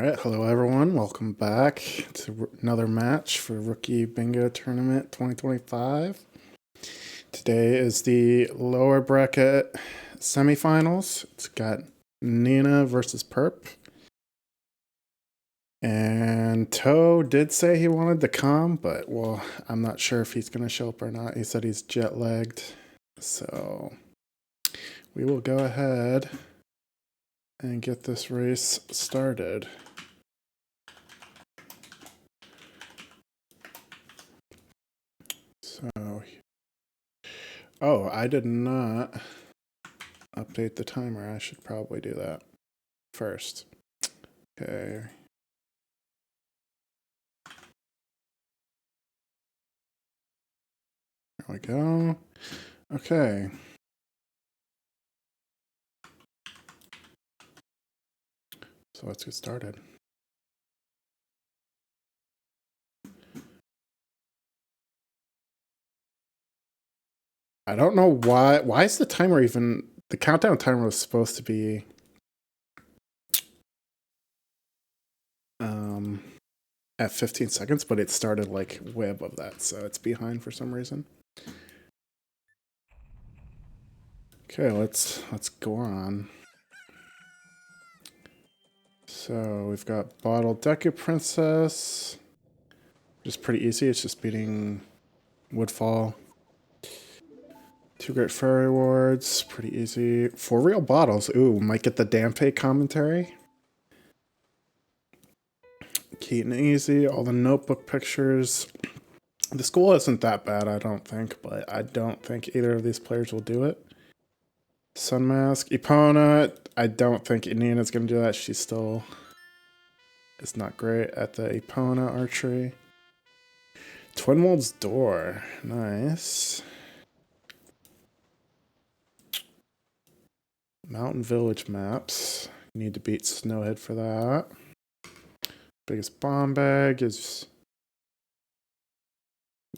Alright, hello everyone. Welcome back to another match for Rookie Bingo Tournament 2025. Today is the lower bracket semifinals. It's got Nina versus Perp. And Toe did say he wanted to come, but well, I'm not sure if he's going to show up or not. He said he's jet lagged. So we will go ahead and get this race started. So, oh, I did not update the timer. I should probably do that first. Okay. There we go. Okay. So let's get started. I don't know why is the timer even, the countdown timer was supposed to be at 15 seconds, but it started like way above that, so it's behind for some reason. Okay, let's go on. So we've got Bottled Deku Princess, which is pretty easy. It's just beating Woodfall. 2 Great Fairy Rewards, pretty easy. 4 real bottles. Ooh, might get the Dampe commentary. Keaton easy. All the notebook pictures. The school isn't that bad, I don't think, but I don't think either of these players will do it. Sunmask. Epona. I don't think Nina's going to do that. She still is not great at the Epona archery. Twinwold's Door. Nice. Mountain Village maps. Need to beat Snowhead for that. Biggest bomb bag is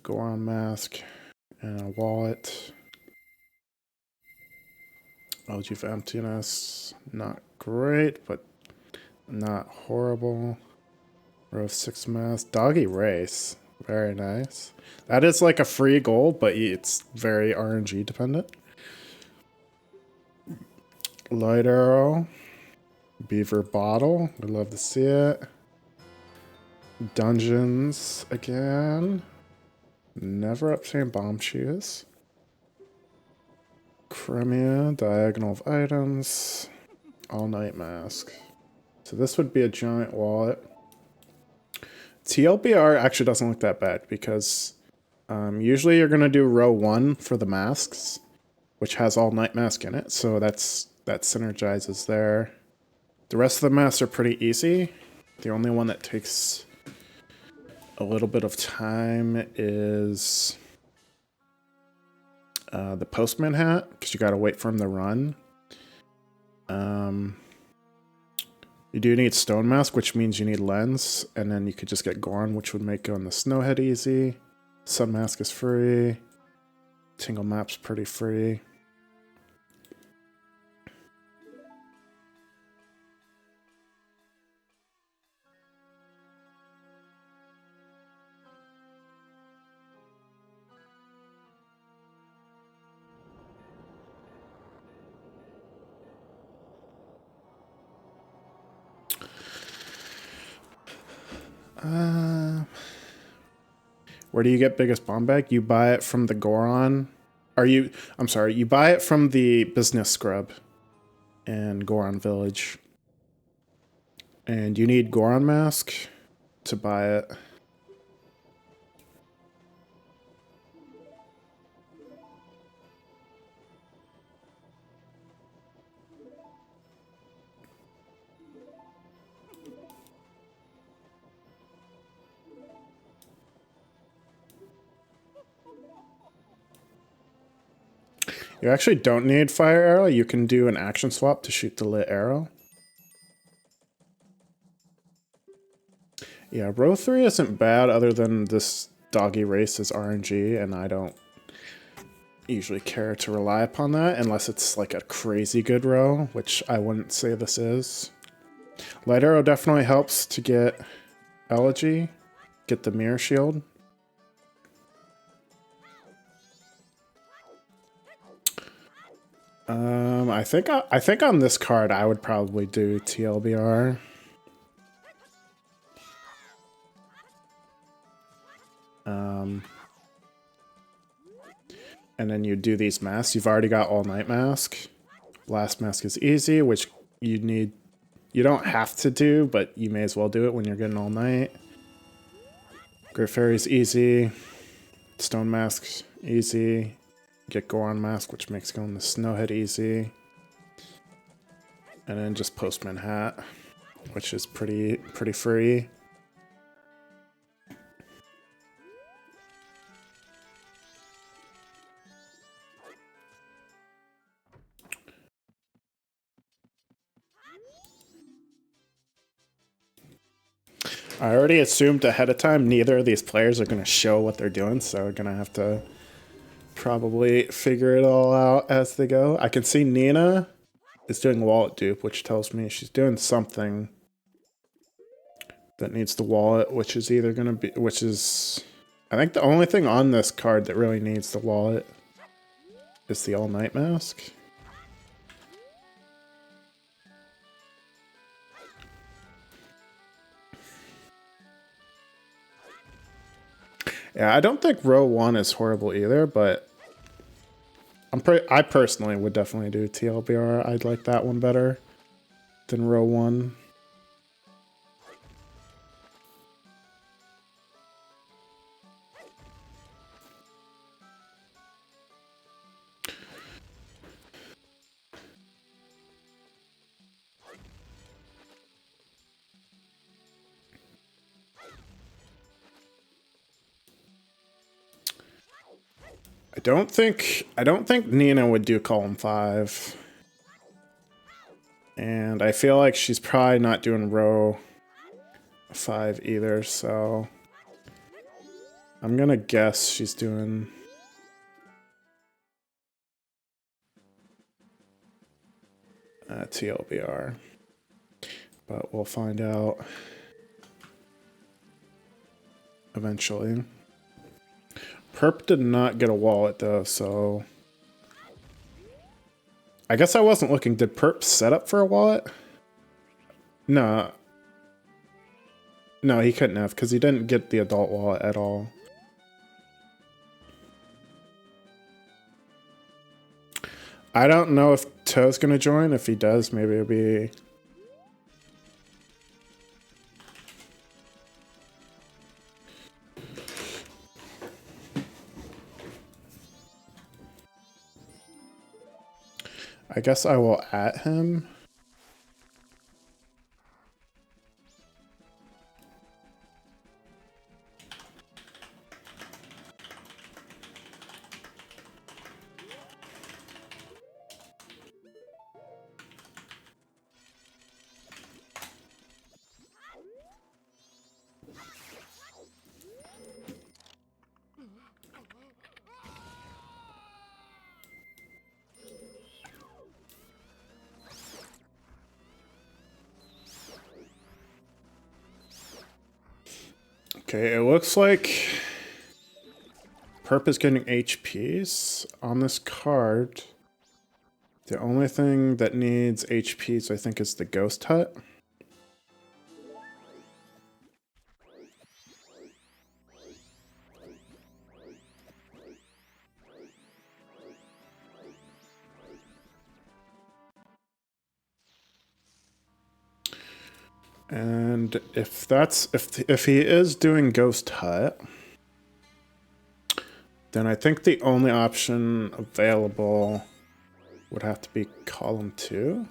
Goron mask and a wallet. Elegy of Emptiness. Not great, but not horrible. Row of 6 mask. Doggy Race. Very nice. That is like a free gold, but it's very RNG dependent. Light Arrow. Beaver Bottle. We'd love to see it. Dungeons again. Never obtain bomb shoes. Crimea. Diagonal of items. All night mask. So this would be a giant wallet. TLBR actually doesn't look that bad because usually you're going to do row 1 for the masks, which has all night mask in it. So that synergizes there. The rest of the masks are pretty easy. The only one that takes a little bit of time is the Postman hat, because you got to wait for him to run. You do need Stone Mask, which means you need Lens, and then you could just get Goron, which would make going the Snowhead easy. Sun Mask is free. Tingle Map's pretty free. Where do you get biggest bomb bag? You buy it from the Goron. I'm sorry, you buy it from the business scrub in Goron Village. And you need Goron mask to buy it. You actually don't need fire arrow. You can do an action swap to shoot the lit arrow. Yeah, row 3 isn't bad other than this Doggy Race is RNG, and I don't usually care to rely upon that unless it's like a crazy good row, which I wouldn't say this is. Light Arrow definitely helps to get Elegy, get the Mirror Shield. I think on this card I would probably do TLBR. And then you do these masks. You've already got All Night Mask. Last Mask is easy, which you don't have to do, but you may as well do it when you're getting All Night. Great Fairy's easy. Stone Mask's easy. Get Goron Mask, which makes going the Snowhead easy. And then just Postman Hat, which is pretty free. I already assumed ahead of time neither of these players are going to show what they're doing, so we're going to have to probably figure it all out as they go. I can see Nina is doing wallet dupe, which tells me she's doing something that needs the wallet, which is either going to be, I think the only thing on this card that really needs the wallet is the All Night Mask. Yeah, I don't think row 1 is horrible either, but I personally would definitely do TLBR. I'd like that one better than row 1. I don't think Nina would do column 5. And I feel like she's probably not doing row 5 either, so I'm gonna guess she's doing TLBR. But we'll find out eventually. Perp did not get a wallet though, so I guess I wasn't looking. Did Perp set up for a wallet? No. No, he couldn't have because he didn't get the adult wallet at all. I don't know if Toe's gonna join. If he does, maybe it'll be... I guess I will at him. Okay, it looks like Perp is getting HPs on this card. The only thing that needs HPs, I think, is the Ghost Hut. And if he is doing Ghost Hut, then I think the only option available would have to be column 2.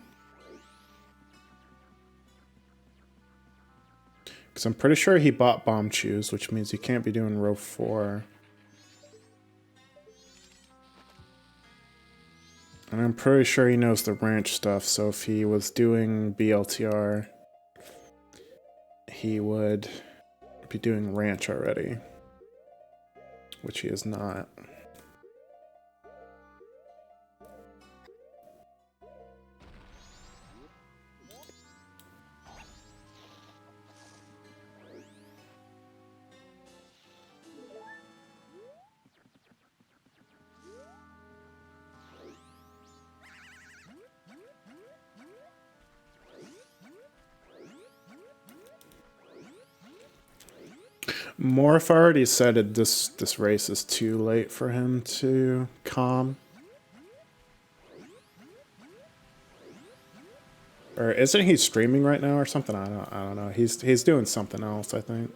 Because I'm pretty sure he bought Bomb Choose, which means he can't be doing row 4. And I'm pretty sure he knows the ranch stuff, so if he was doing BLTR, he would be doing ranch already, which he is not. Morph already said it, this race is too late for him to calm. Or isn't he streaming right now or something? I don't know. He's doing something else, I think.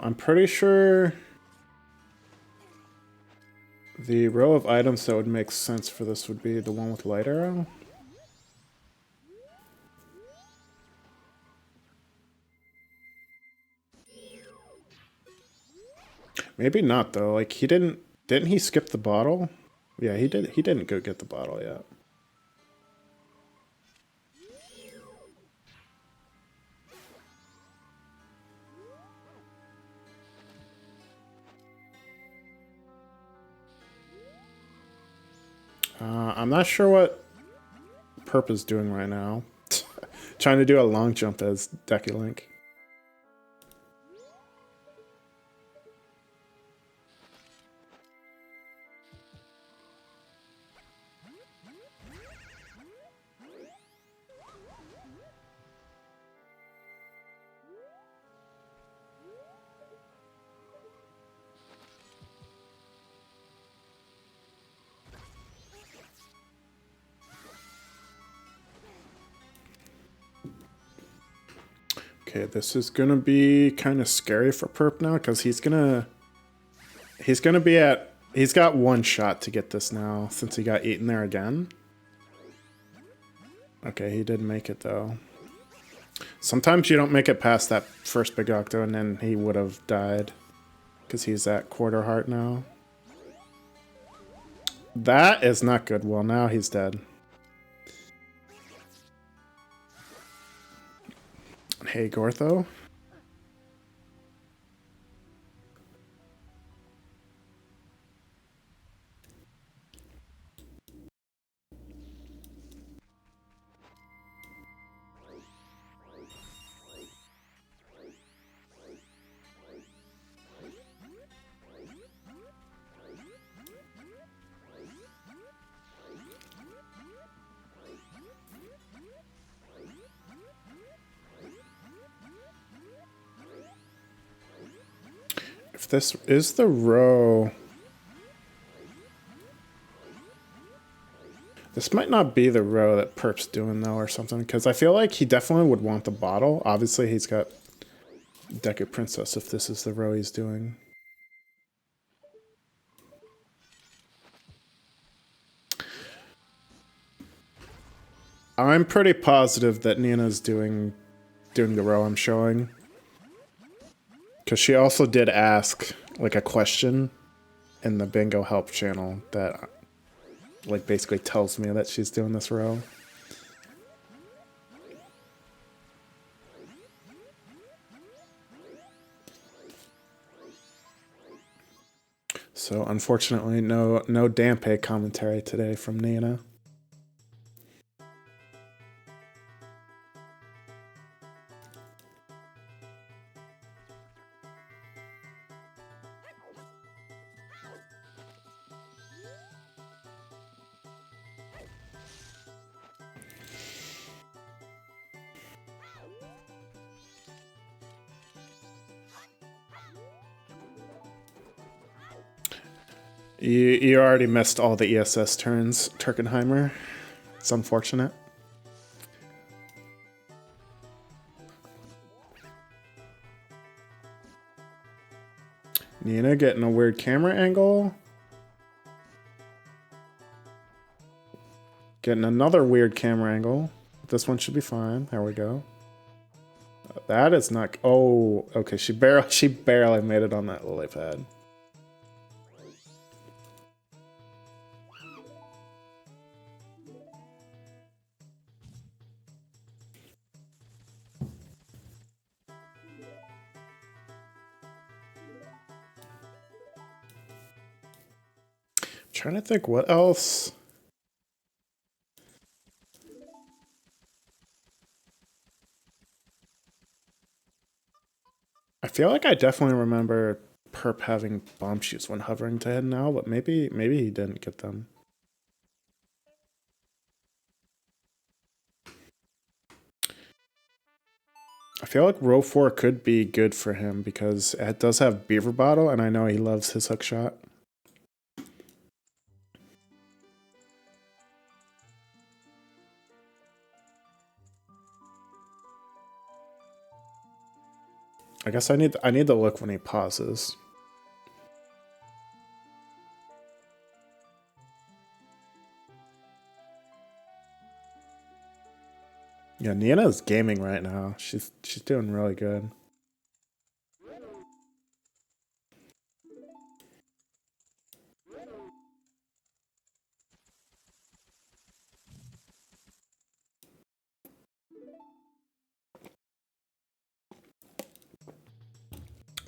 I'm pretty sure the row of items that would make sense for this would be the one with light arrow. Maybe not though. Like didn't he skip the bottle? Yeah, he did. He didn't go get the bottle yet. I'm not sure what Perp is doing right now. Trying to do a long jump as Deku Link. Okay, this is gonna be kind of scary for Perp now because he's gonna be at. He's got one shot to get this now since he got eaten there again. Okay, he did make it though. Sometimes you don't make it past that first big octo and then he would have died because he's at quarter heart now. That is not good. Well, now he's dead. Hey, Gortho. If this is the row... This might not be the row that Perp's doing, though, or something, because I feel like he definitely would want the bottle. Obviously, he's got Deku Princess if this is the row he's doing. I'm pretty positive that Nina's doing the row I'm showing. Because she also did ask, like, a question in the Bingo Help channel that, like, basically tells me that she's doing this row. So, unfortunately, no Dampe commentary today from Nina. You already missed all the ESS turns, Turkenheimer. It's unfortunate. Nina getting a weird camera angle. Getting another weird camera angle. This one should be fine. There we go. That is not... Oh, okay. She barely made it on that lily pad. Trying to think what else. feel like I definitely remember Perp having bomb shoots when hovering to hit now, but maybe he didn't get them. I feel like row 4 could be good for him because it does have Beaver Bottle, and I know he loves his hook shot. I guess I need to look when he pauses. Yeah, Nina's gaming right now. She's doing really good.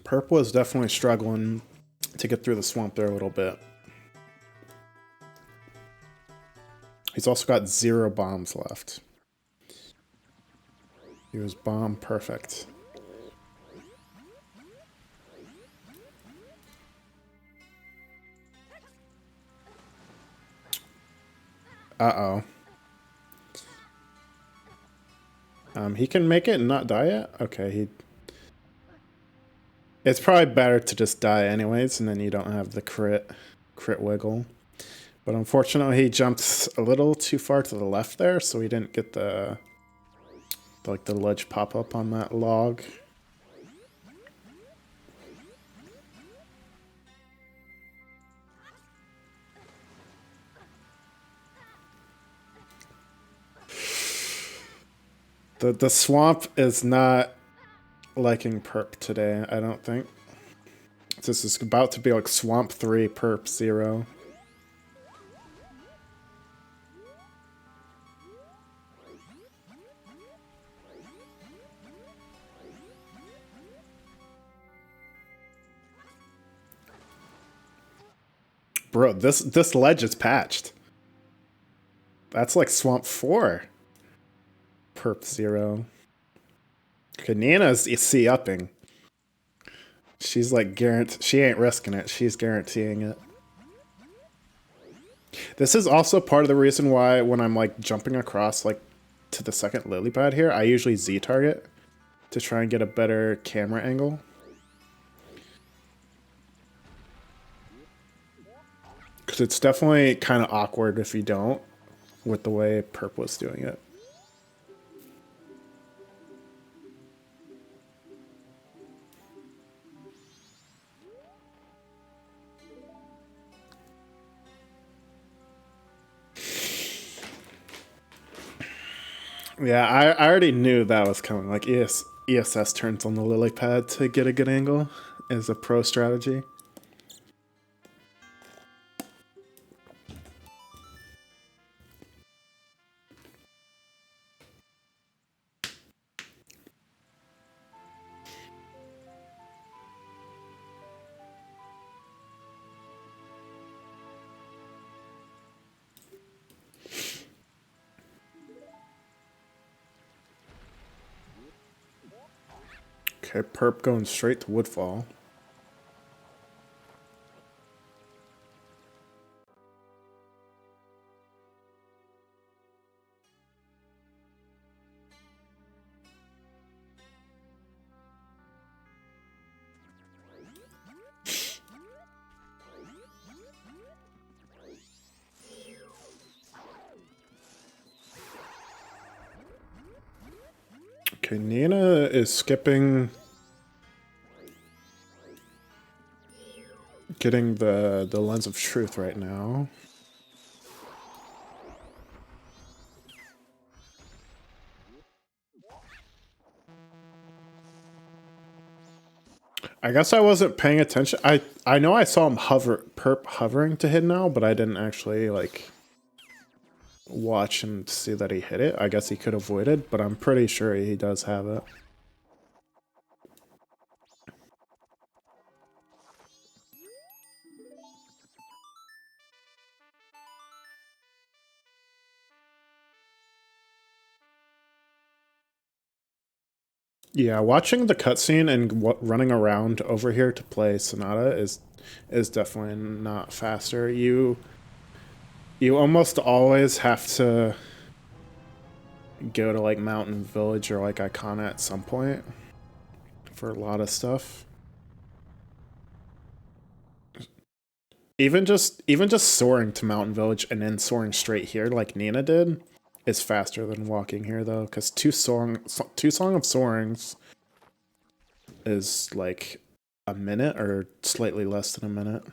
Perp was definitely struggling to get through the swamp there a little bit. He's also got 0 bombs left. He was bomb perfect. Uh-oh. He can make it and not die yet? Okay, it's probably better to just die anyways, and then you don't have the crit wiggle. But unfortunately, he jumped a little too far to the left there, so he didn't get the ledge pop up on that log. The swamp is not liking Perp today, I don't think. This is about to be like Swamp 3, Perp 0. Bro, this ledge is patched. That's like Swamp 4. Perp 0. Okay, Nina's C-upping. She's like she ain't risking it. She's guaranteeing it. This is also part of the reason why when I'm like jumping across like to the second lily pad here, I usually Z target to try and get a better camera angle. Because it's definitely kind of awkward if you don't, with the way Perp was doing it. Yeah, I already knew that was coming. Like ESS turns on the lily pad to get a good angle is a pro strategy. Okay, Perp going straight to Woodfall. Okay, Nina is skipping, getting the Lens of Truth right now. I guess I wasn't paying attention. I know I saw him Perp hovering to hit now, but I didn't actually like watch and see that he hit it. I guess he could avoid it, but I'm pretty sure he does have it. Yeah, watching the cutscene and running around over here to play Sonata is definitely not faster. You almost always have to go to like Mountain Village or like Icona at some point for a lot of stuff. Even just soaring to Mountain Village and then soaring straight here like Nina did is faster than walking here though, because two Song of Soarings is like a minute or slightly less than a minute.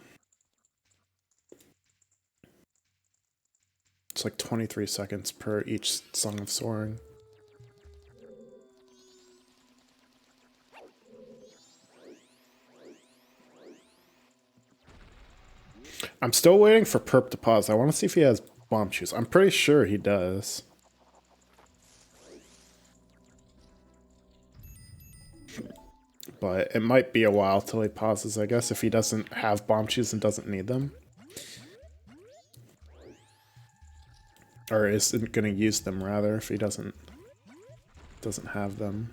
It's like 23 seconds per each Song of Soaring. I'm still waiting for Perp to pause. I want to see if he has Bombchus. I'm pretty sure he does. But it might be a while till he pauses, I guess, if he doesn't have Bombchus and doesn't need them. Or isn't going to use them, rather, if he doesn't have them.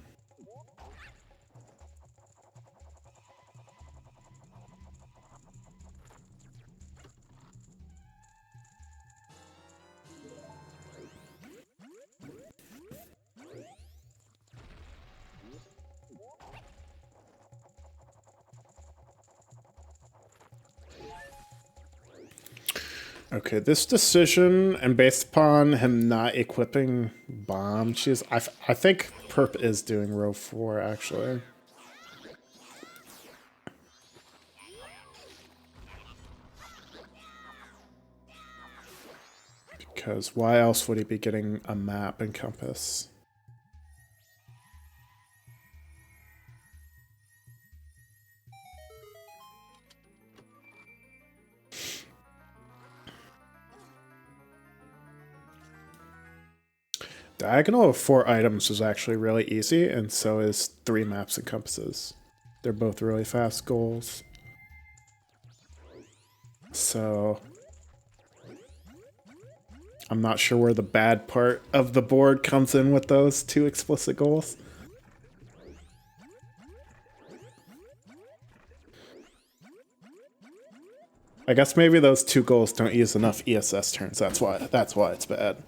Okay, this decision, and based upon him not equipping Bombchus, I think Perp is doing row 4, actually. Because why else would he be getting a map and compass? Diagonal of 4 items is actually really easy, and so is 3 maps and compasses. They're both really fast goals. So I'm not sure where the bad part of the board comes in with those 2 explicit goals. I guess maybe those 2 goals don't use enough ESS turns. That's why it's bad.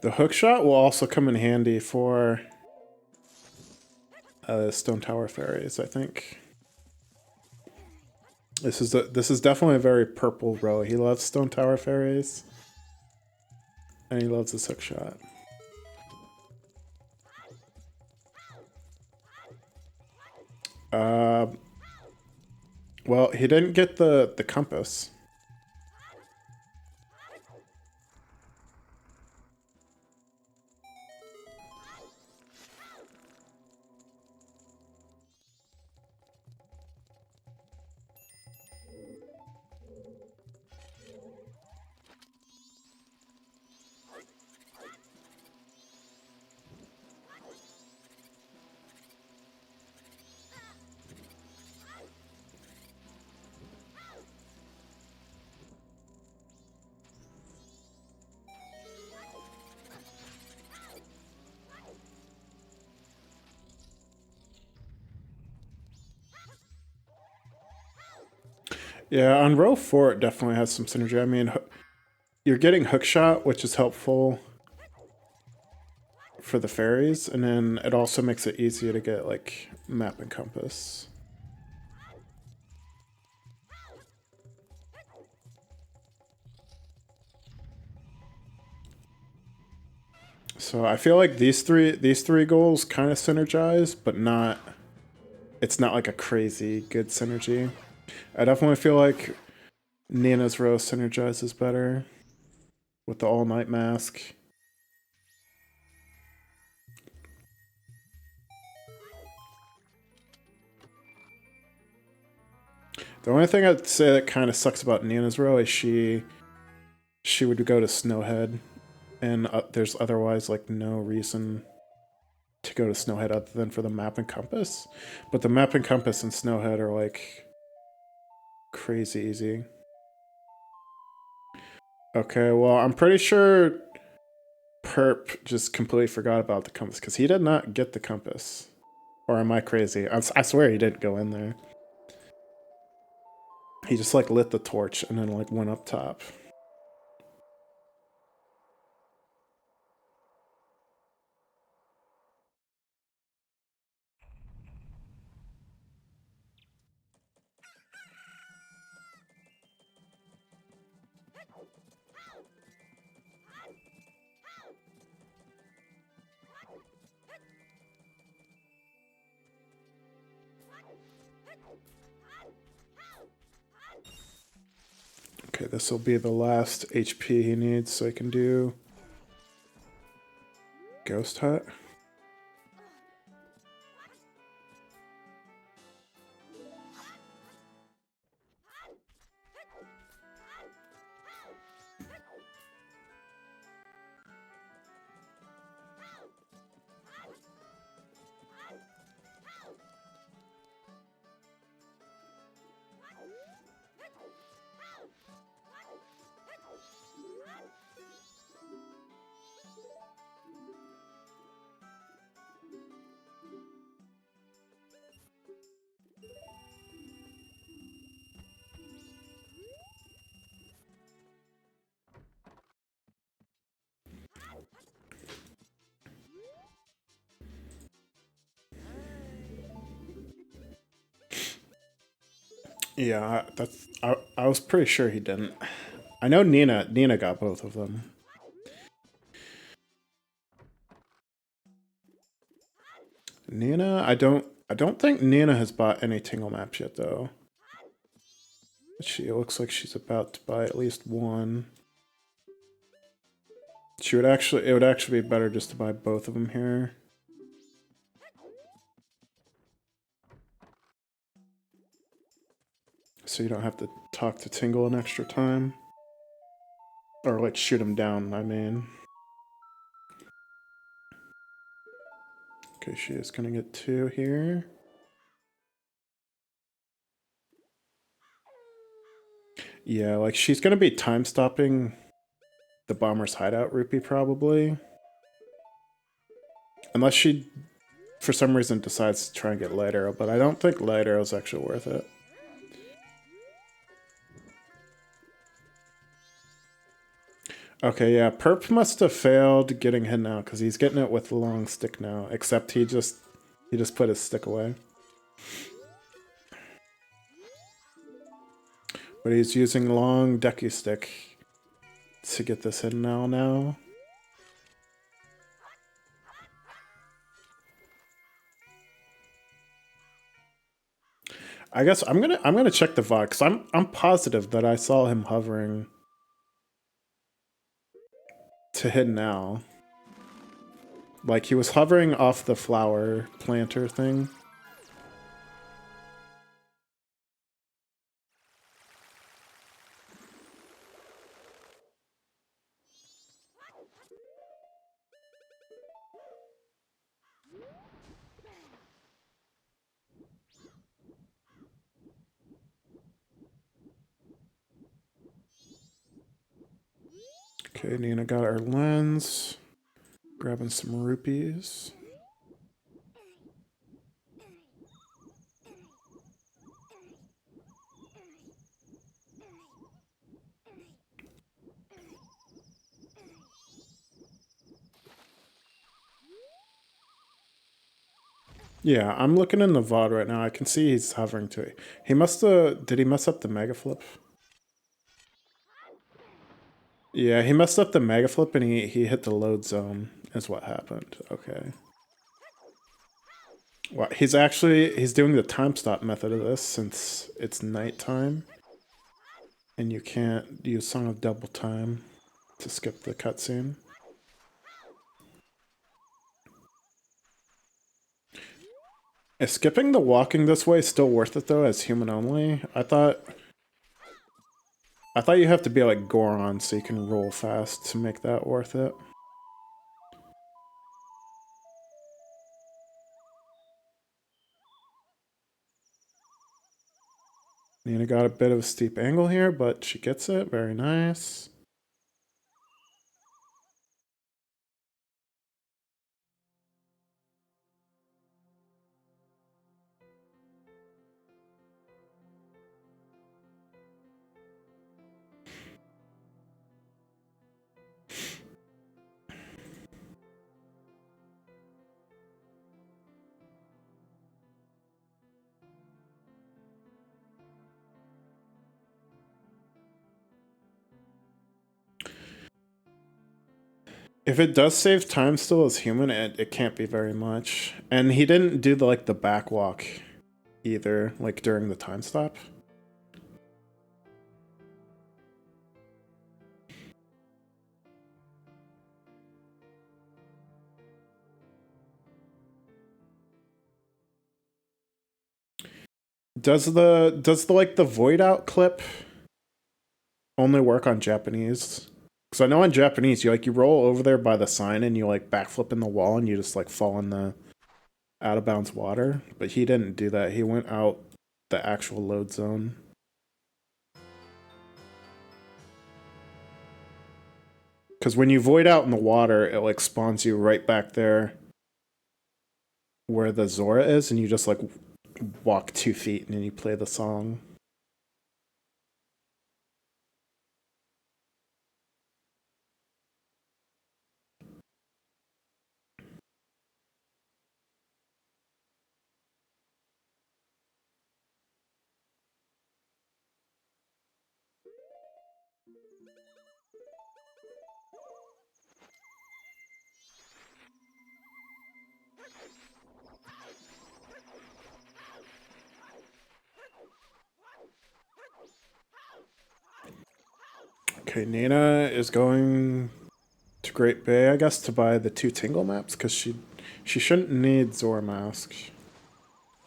The hookshot will also come in handy for Stone Tower Fairies, I think. This is definitely a very purple row. He loves Stone Tower Fairies. And he loves his hookshot. Well, he didn't get the compass. Yeah, on row 4, it definitely has some synergy. I mean, you're getting hookshot, which is helpful for the fairies, and then it also makes it easier to get, like, map and compass. So I feel like these three goals kind of synergize, but not. It's not like a crazy good synergy. I definitely feel like Nina's row synergizes better with the all-night mask. The only thing I'd say that kind of sucks about Nina's row is she would go to Snowhead, and there's otherwise like no reason to go to Snowhead other than for the map and compass. But the map and compass and Snowhead are like crazy easy. Okay, well, I'm pretty sure Perp just completely forgot about the compass because he did not get the compass. Or am I crazy? I swear he didn't go in there. He just like lit the torch and then like went up top. Okay, this will be the last HP he needs so he can do Ghost Hut. Yeah, I was pretty sure he didn't. I know Nina got both of them. Nina, I don't think Nina has bought any Tingle maps yet though. It looks like she's about to buy at least one. It would actually be better just to buy both of them here. So you don't have to talk to Tingle an extra time. Or like shoot him down, I mean. Okay, she is gonna get 2 here. Yeah, like she's gonna be time stopping the Bomber's Hideout rupee probably. Unless she, for some reason, decides to try and get Light Arrow, but I don't think Light Arrow is actually worth it. Okay, yeah, Perp must have failed getting hit now because he's getting it with the long stick now. Except he just put his stick away. But he's using long Deku stick to get this hidden now. I guess I'm gonna check the VOD because I'm positive that I saw him hovering to hidden now. Like he was hovering off the flower planter thing. Okay, Nina got our lens. Grabbing some rupees. Yeah, I'm looking in the VOD right now. I can see he's hovering to it. He must have... Did he mess up the Mega Flip? Yeah, he messed up the Mega Flip and he hit the load zone is what happened. Okay. Well, he's doing the time stop method of this since it's nighttime. And you can't use Song of Double Time to skip the cutscene. Is skipping the walking this way still worth it though as human only? I thought you have to be like Goron so you can roll fast to make that worth it. Nina got a bit of a steep angle here, but she gets it. Very nice. If it does save time still as human, it can't be very much. And he didn't do the back walk either, like during the time stop. Does the like the void out clip only work on Japanese? Because I know in Japanese you roll over there by the sign and you like backflip in the wall and you just like fall in the out of bounds water. But he didn't do that. He went out the actual load zone. Because when you void out in the water, it like spawns you right back there where the Zora is, and you just like walk 2 feet and then you play the song. Okay, Nina is going to Great Bay, I guess, to buy the 2 Tingle maps, because she shouldn't need Zora Mask.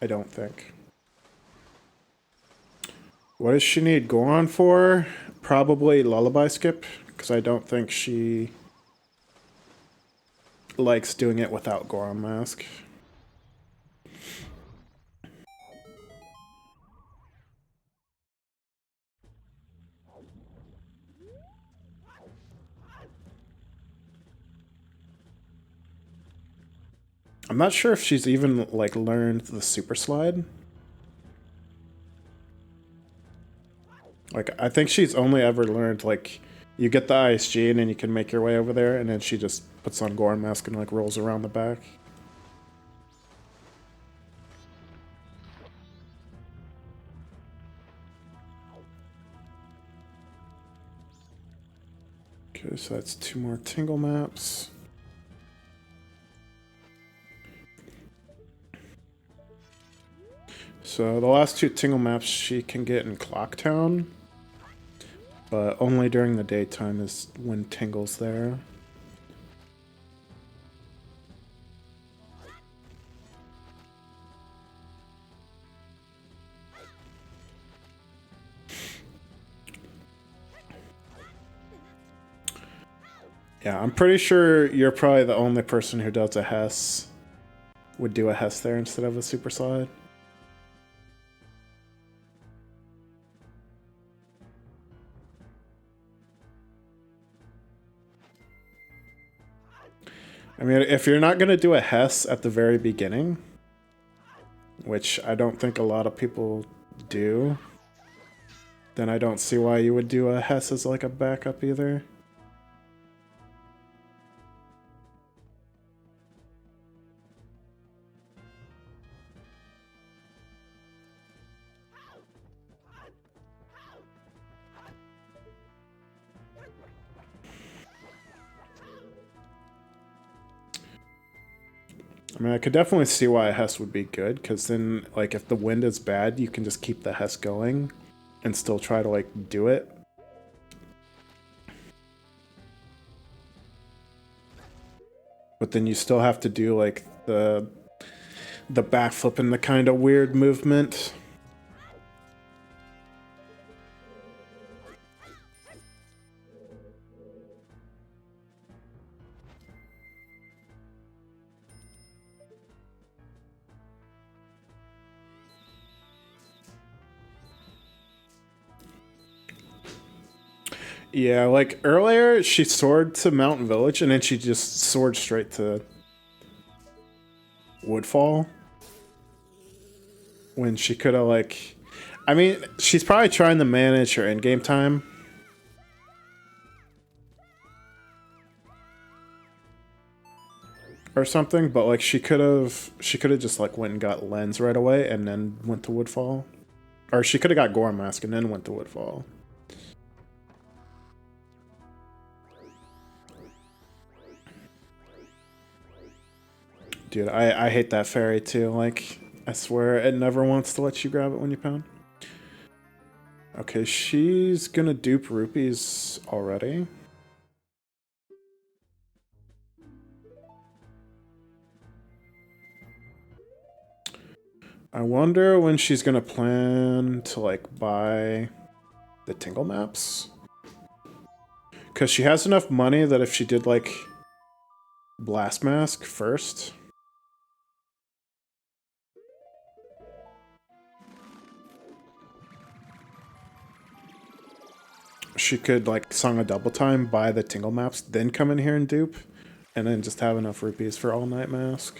I don't think. What does she need Goron for? Probably Lullaby Skip, because I don't think she likes doing it without Goron Mask. I'm not sure if she's even like learned the super slide. Like I think she's only ever learned like you get the ISG and then you can make your way over there, and then she just puts on Goron Mask and like rolls around the back. Okay, so that's 2 more Tingle maps. So the last 2 Tingle maps she can get in Clocktown, but only during the daytime is when Tingle's there. Yeah, I'm pretty sure you're probably the only person who does a Hess, would do a Hess there instead of a Super Slide. I mean, if you're not going to do a Hess at the very beginning, which I don't think a lot of people do, then I don't see why you would do a Hess as like a backup either. I mean, I could definitely see why a Hess would be good, because then, like, if the wind is bad, you can just keep the Hess going and still try to, like, do it. But then you still have to do, like, the The backflip and the kind of weird movement. Yeah, like earlier she soared to Mountain Village and then she just soared straight to Woodfall. When she could have like, I mean, she's probably trying to manage her in-game time. Or something, but like she could have just like went and got Lens right away and then went to Woodfall. Or she could have got Gore Mask and then went to Woodfall. Dude, I hate that fairy too. Like, I swear it never wants to let you grab it when you pound. Okay, she's gonna dupe rupees already. I wonder when she's gonna plan to like buy the Tingle maps. Because she has enough money that if she did like Blast Mask first, she could like Song of Double Time, buy the Tingle maps, then come in here and dupe, and then just have enough rupees for All Night Mask.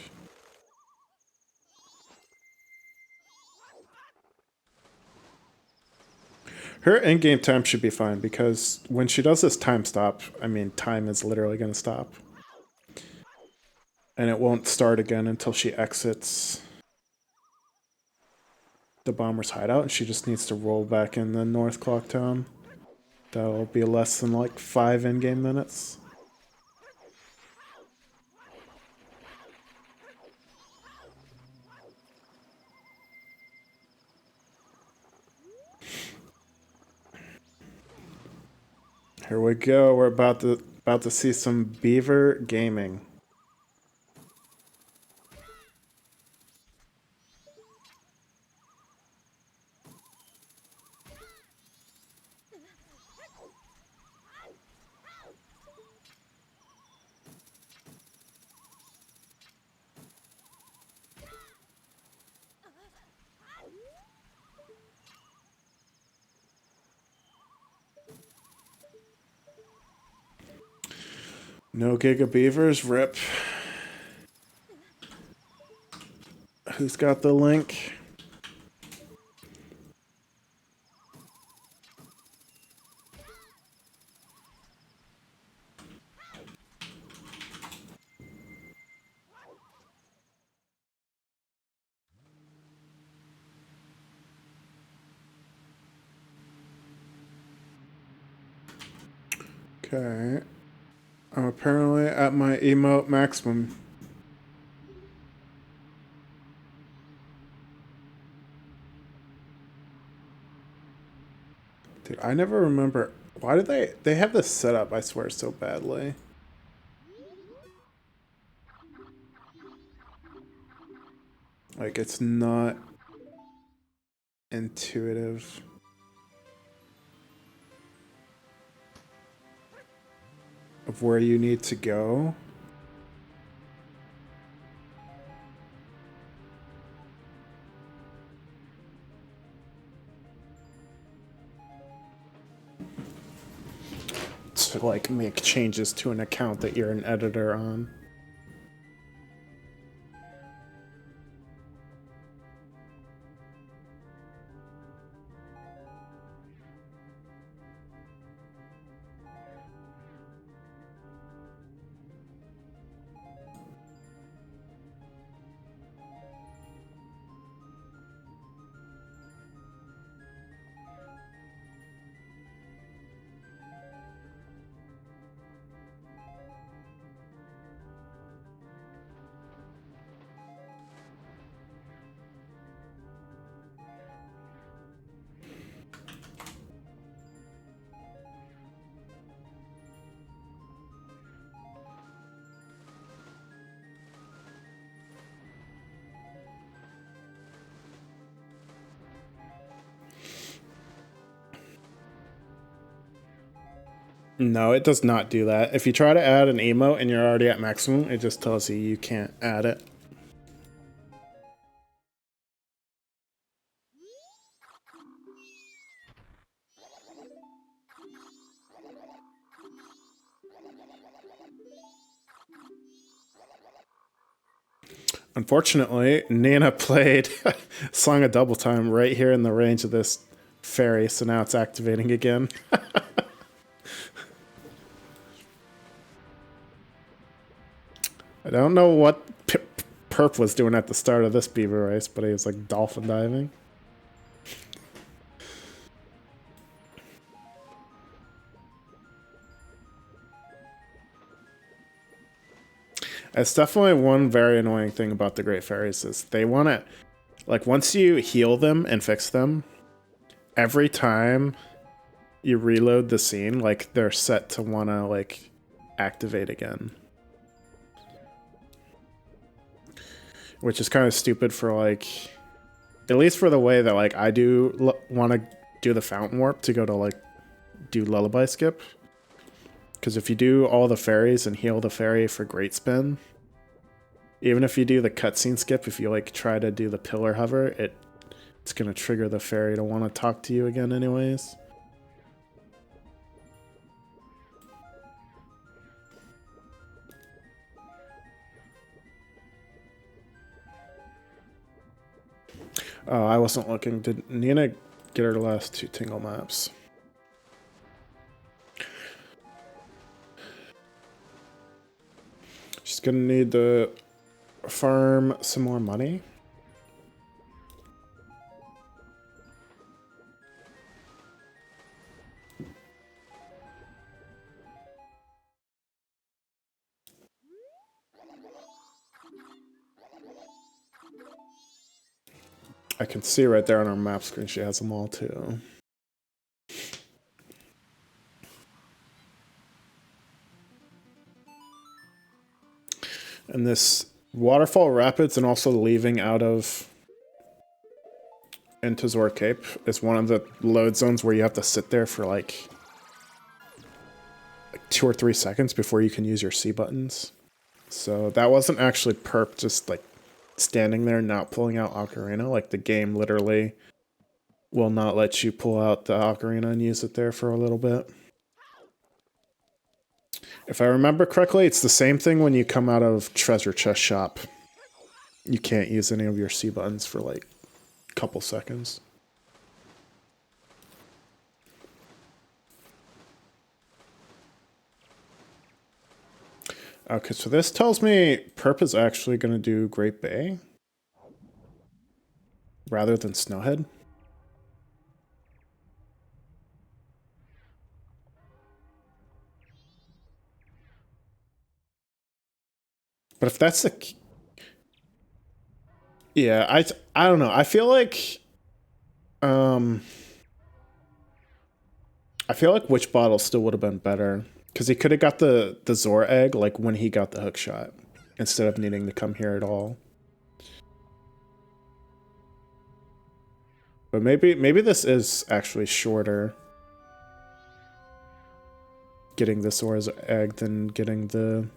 Her in-game time should be fine because when she does this time stop, I mean, time is literally going to stop. And it won't start again until she exits the Bomber's hideout, and she just needs to roll back in the North Clock Town. That'll be less than like 5 in-game minutes. Here we go. We're about to see some Beaver gaming. No Giga Beavers, rip. Who's got the link? Okay. I'm apparently at my emote maximum. Dude, I never remember. Why did they have this set up, I swear, so badly? Like, it's not intuitive. Of where you need to go. To like make changes to an account that you're an editor on. No, it does not do that. If you try to add an emote and you're already at maximum, it just tells you you can't add it. Unfortunately, Nina played Song of Double Time right here in the range of this fairy, so now it's activating again. I don't know what Perp was doing at the start of this beaver race, but he was like dolphin diving. It's definitely one very annoying thing about the Great Fairies is they want to, like, once you heal them and fix them, every time you reload the scene, like, they're set to want to, like, activate again. Which is kind of stupid for, like, at least for the way that, like, I do want to do the Fountain Warp to go to, like, do Lullaby Skip. Because if you do all the fairies and heal the fairy for Great Spin, even if you do the cutscene skip, if you like try to do the pillar hover, it's gonna trigger the fairy to want to talk to you again anyways. Oh, I wasn't looking. Did Nina get her last 2 tingle maps? She's gonna need to farm some more money. I can see right there on our map screen she has them all too. And this Waterfall Rapids and also leaving out of into Zor Cape is one of the load zones where you have to sit there for like 2 or 3 seconds before you can use your C buttons. So that wasn't actually perp, just like standing there not pulling out Ocarina. Like the game literally will not let you pull out the Ocarina and use it there for a little bit. If I remember correctly, it's the same thing when you come out of Treasure Chest Shop. You can't use any of your C buttons for like a couple seconds. Okay, so this tells me Perp is actually going to do Great Bay rather than Snowhead. But if that's the... Yeah, I don't know. I feel like... I feel like Witch Bottle still would have been better. Because he could have got the Zor Egg, like, when he got the hook shot. Instead of needing to come here at all. But maybe this is actually shorter. Getting the Zora's Egg than getting the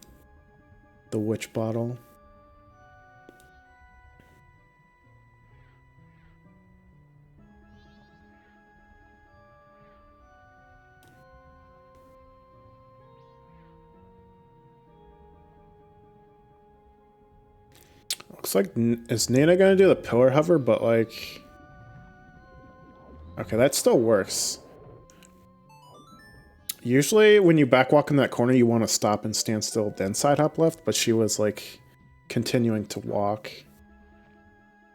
Witch Bottle. Looks like, is Nina gonna do the pillar hover, but like... Okay, that still works. Usually when you backwalk in that corner, you want to stop and stand still, then side hop left, but she was like continuing to walk,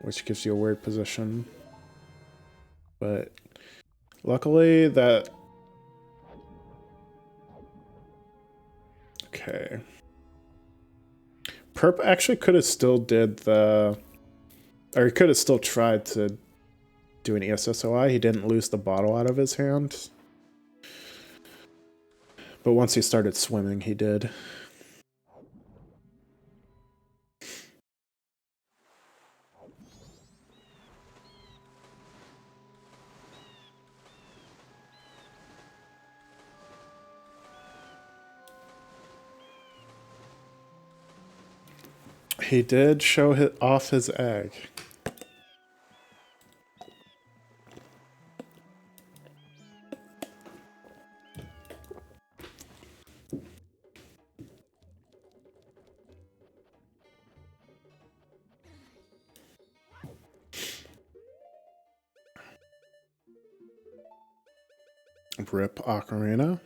which gives you a weird position. But luckily that... Okay. Perp actually could have still did the... Or he could have still tried to do an ESSOI. He didn't lose the bottle out of his hand. But once he started swimming, he did. He did show off his egg. Rip Ocarina.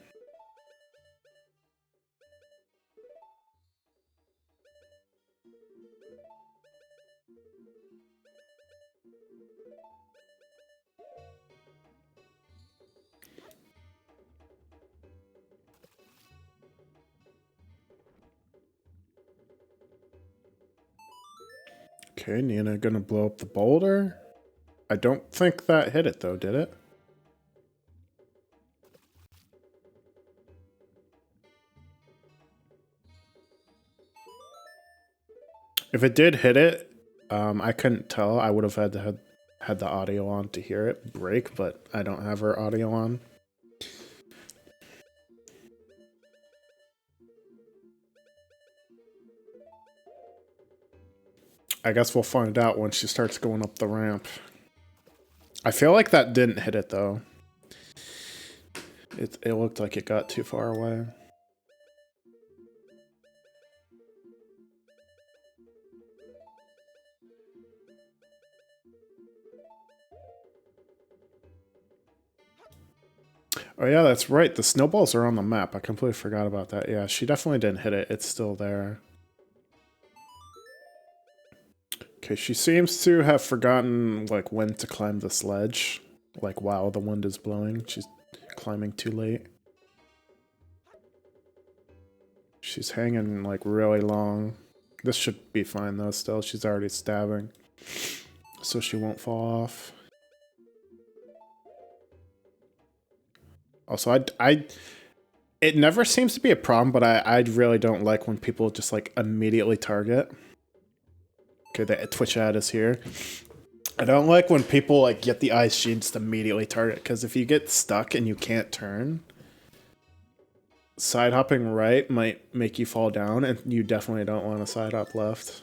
Okay, Nina gonna blow up the boulder. I don't think that hit it though, did it? If it did hit it, I couldn't tell. I would have had to had the audio on to hear it break, but I don't have her audio on. I guess we'll find out when she starts going up the ramp. I feel like that didn't hit it though. It looked like it got too far away. Oh yeah, that's right. The snowballs are on the map. I completely forgot about that. Yeah, she definitely didn't hit it. It's still there. Okay, she seems to have forgotten like when to climb the sledge. Like while the wind is blowing. She's climbing too late. She's hanging like really long. This should be fine though still. She's already stabbing. So she won't fall off. Also, it never seems to be a problem, but I really don't like when people just like immediately target. Okay, the Twitch ad is here. I don't like when people like get the ice sheet just immediately target, because if you get stuck and you can't turn, side hopping right might make you fall down, and you definitely don't want to side hop left.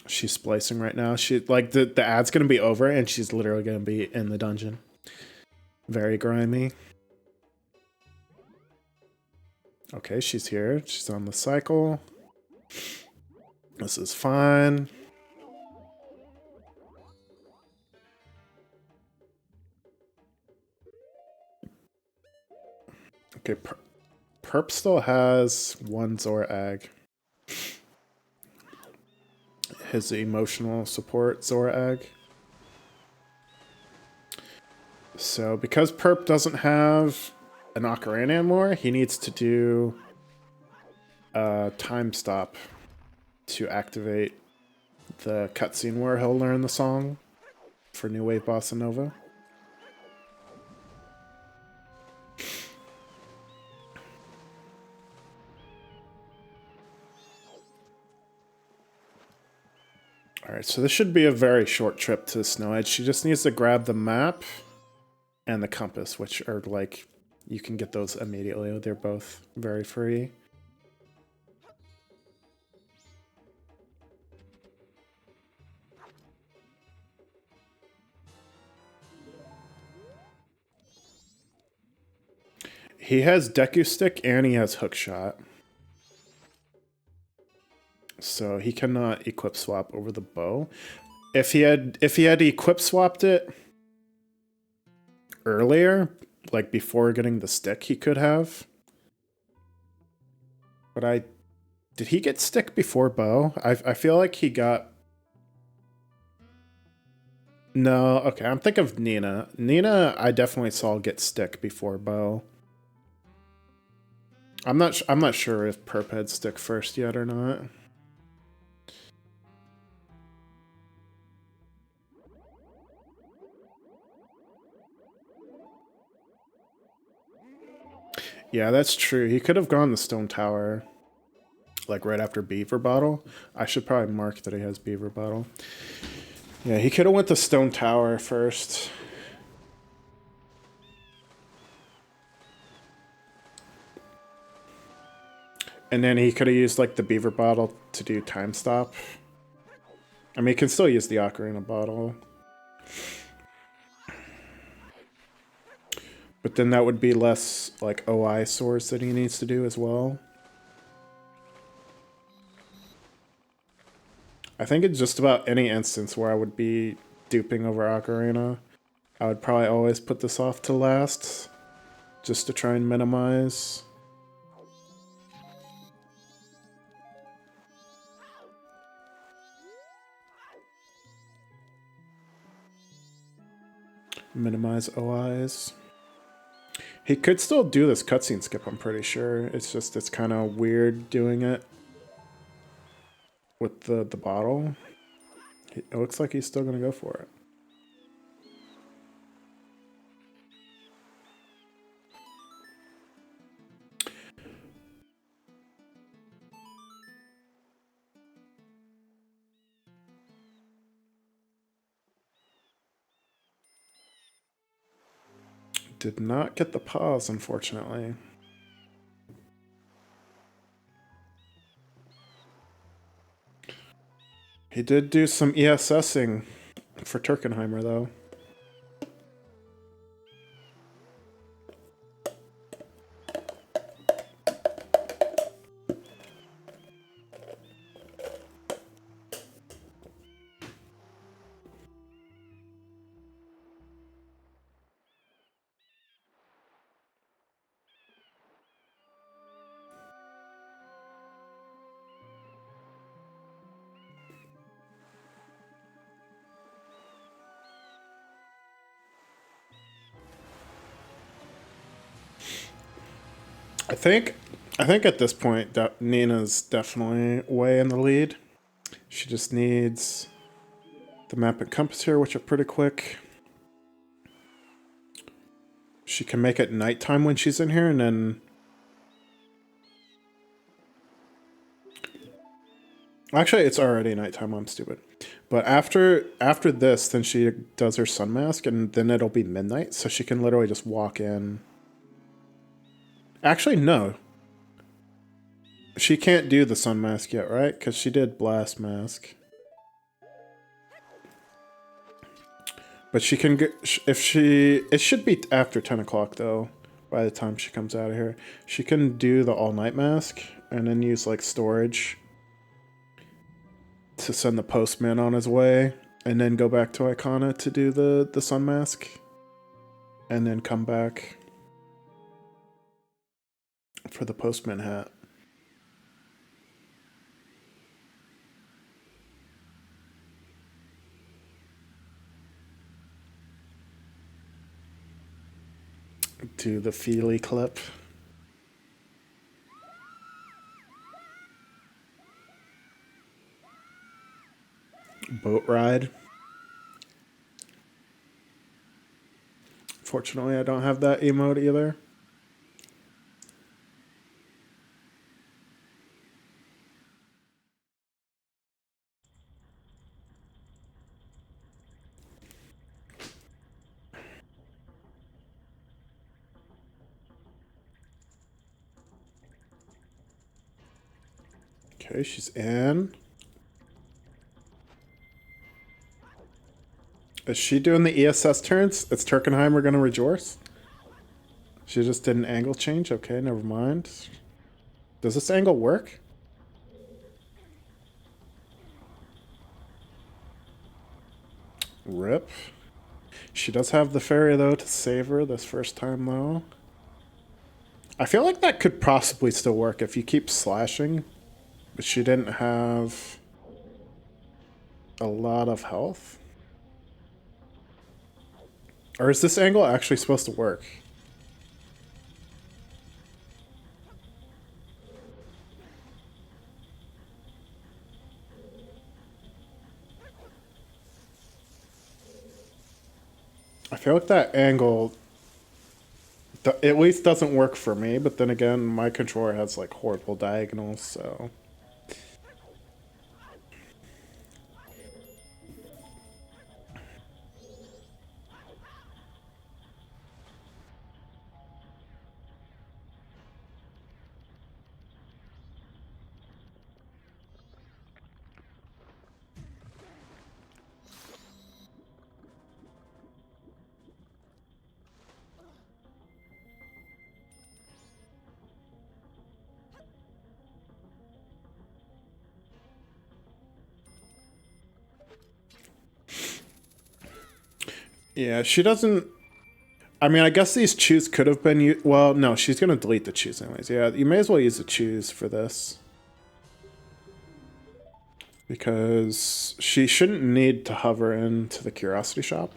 She's splicing right now. She like the ad's gonna be over and she's literally gonna be in the dungeon. Very grimy. Okay, she's here. She's on the cycle. This is fine. Okay, Perp still has one Zora egg. His emotional support Zora egg. So because Perp doesn't have an ocarina anymore, he needs to do a time stop to activate the cutscene where he'll learn the song for New Wave Bossa Nova. Alright, so this should be a very short trip to Snow Edge. She just needs to grab the map and the compass, which are like, you can get those immediately. They're both very free. He has Deku Stick and he has Hook Shot. So he cannot equip swap over the bow. If he had equip swapped it earlier, like before getting the stick, he could have. But did he get stick before bow? I feel like he got. No, okay, I'm thinking of Nina. Nina, I definitely saw get stick before bow. I'm not sure if Perp had stick first yet or not. Yeah, that's true. He could have gone the Stone Tower, like right after Beaver Bottle. I should probably mark that he has Beaver Bottle. Yeah, he could have went the Stone Tower first. And then he could have used like the beaver bottle to do time stop. I mean, he can still use the ocarina bottle. But then that would be less like OI source that he needs to do as well. I think in just about any instance where I would be duping over ocarina, I would probably always put this off to last, just to try and minimize. Minimize OIs. He could still do this cutscene skip, I'm pretty sure. It's just, it's kind of weird doing it with the bottle. It looks like he's still going to go for it. Did not get the pause, unfortunately. He did do some ESSing for Turkenheimer, though. I think at this point that Nina's definitely way in the lead. She just needs the map and compass here, which are pretty quick. She can make it nighttime when she's in here, and then... Actually, it's already nighttime, I'm stupid. But after this, then she does her sun mask, and then it'll be midnight, so she can literally just walk in. Actually, no. She can't do the sun mask yet, right? Because she did blast mask. But she can get, if she, it should be after 10 o'clock though, by the time she comes out of here. She can do the all-night mask, and then use like storage to send the postman on his way, and then go back to Icona to do the sun mask. And then come back for the postman hat. Do the Feely clip. Boat ride. Fortunately, I don't have that emote either. Okay, she's in. Is she doing the ESS turns? Is Turkenheimer gonna rejoice? She just did an angle change? Okay, never mind. Does this angle work? Rip. She does have the fairy, though, to save her this first time, though. I feel like that could possibly still work if you keep slashing. But she didn't have a lot of health. Or is this angle actually supposed to work? I feel like that angle at least doesn't work for me, but then again, my controller has like horrible diagonals, so... Yeah, she doesn't. I mean, I guess these choose could have been. Well, no, she's gonna delete the choose anyways. Yeah, you may as well use the choose for this. Because she shouldn't need to hover into the Curiosity Shop.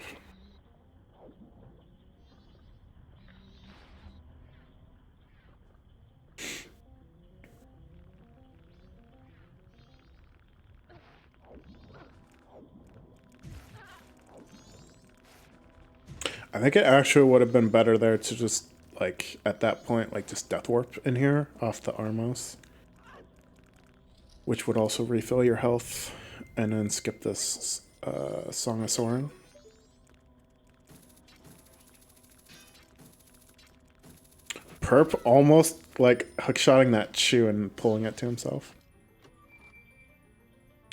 I think it actually would have been better there to just, like, at that point, like, just Death Warp in here off the Armos. Which would also refill your health. And then skip this Song of Soren. Perp almost, like, hookshotting that shoe and pulling it to himself.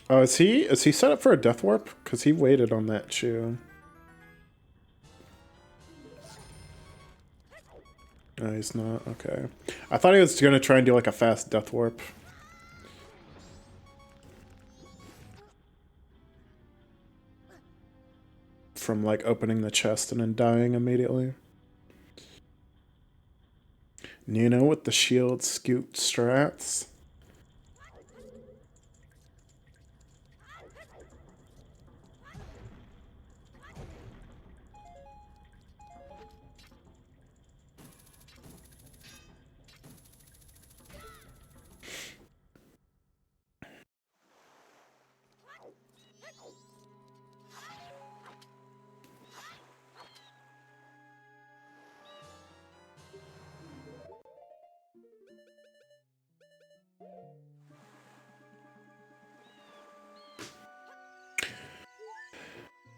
Oh, is he set up for a Death Warp? Because he waited on that shoe. No, he's not. Okay. I thought he was going to try and do like a fast Death Warp. From like opening the chest and then dying immediately. Nino with the shield scoot strats.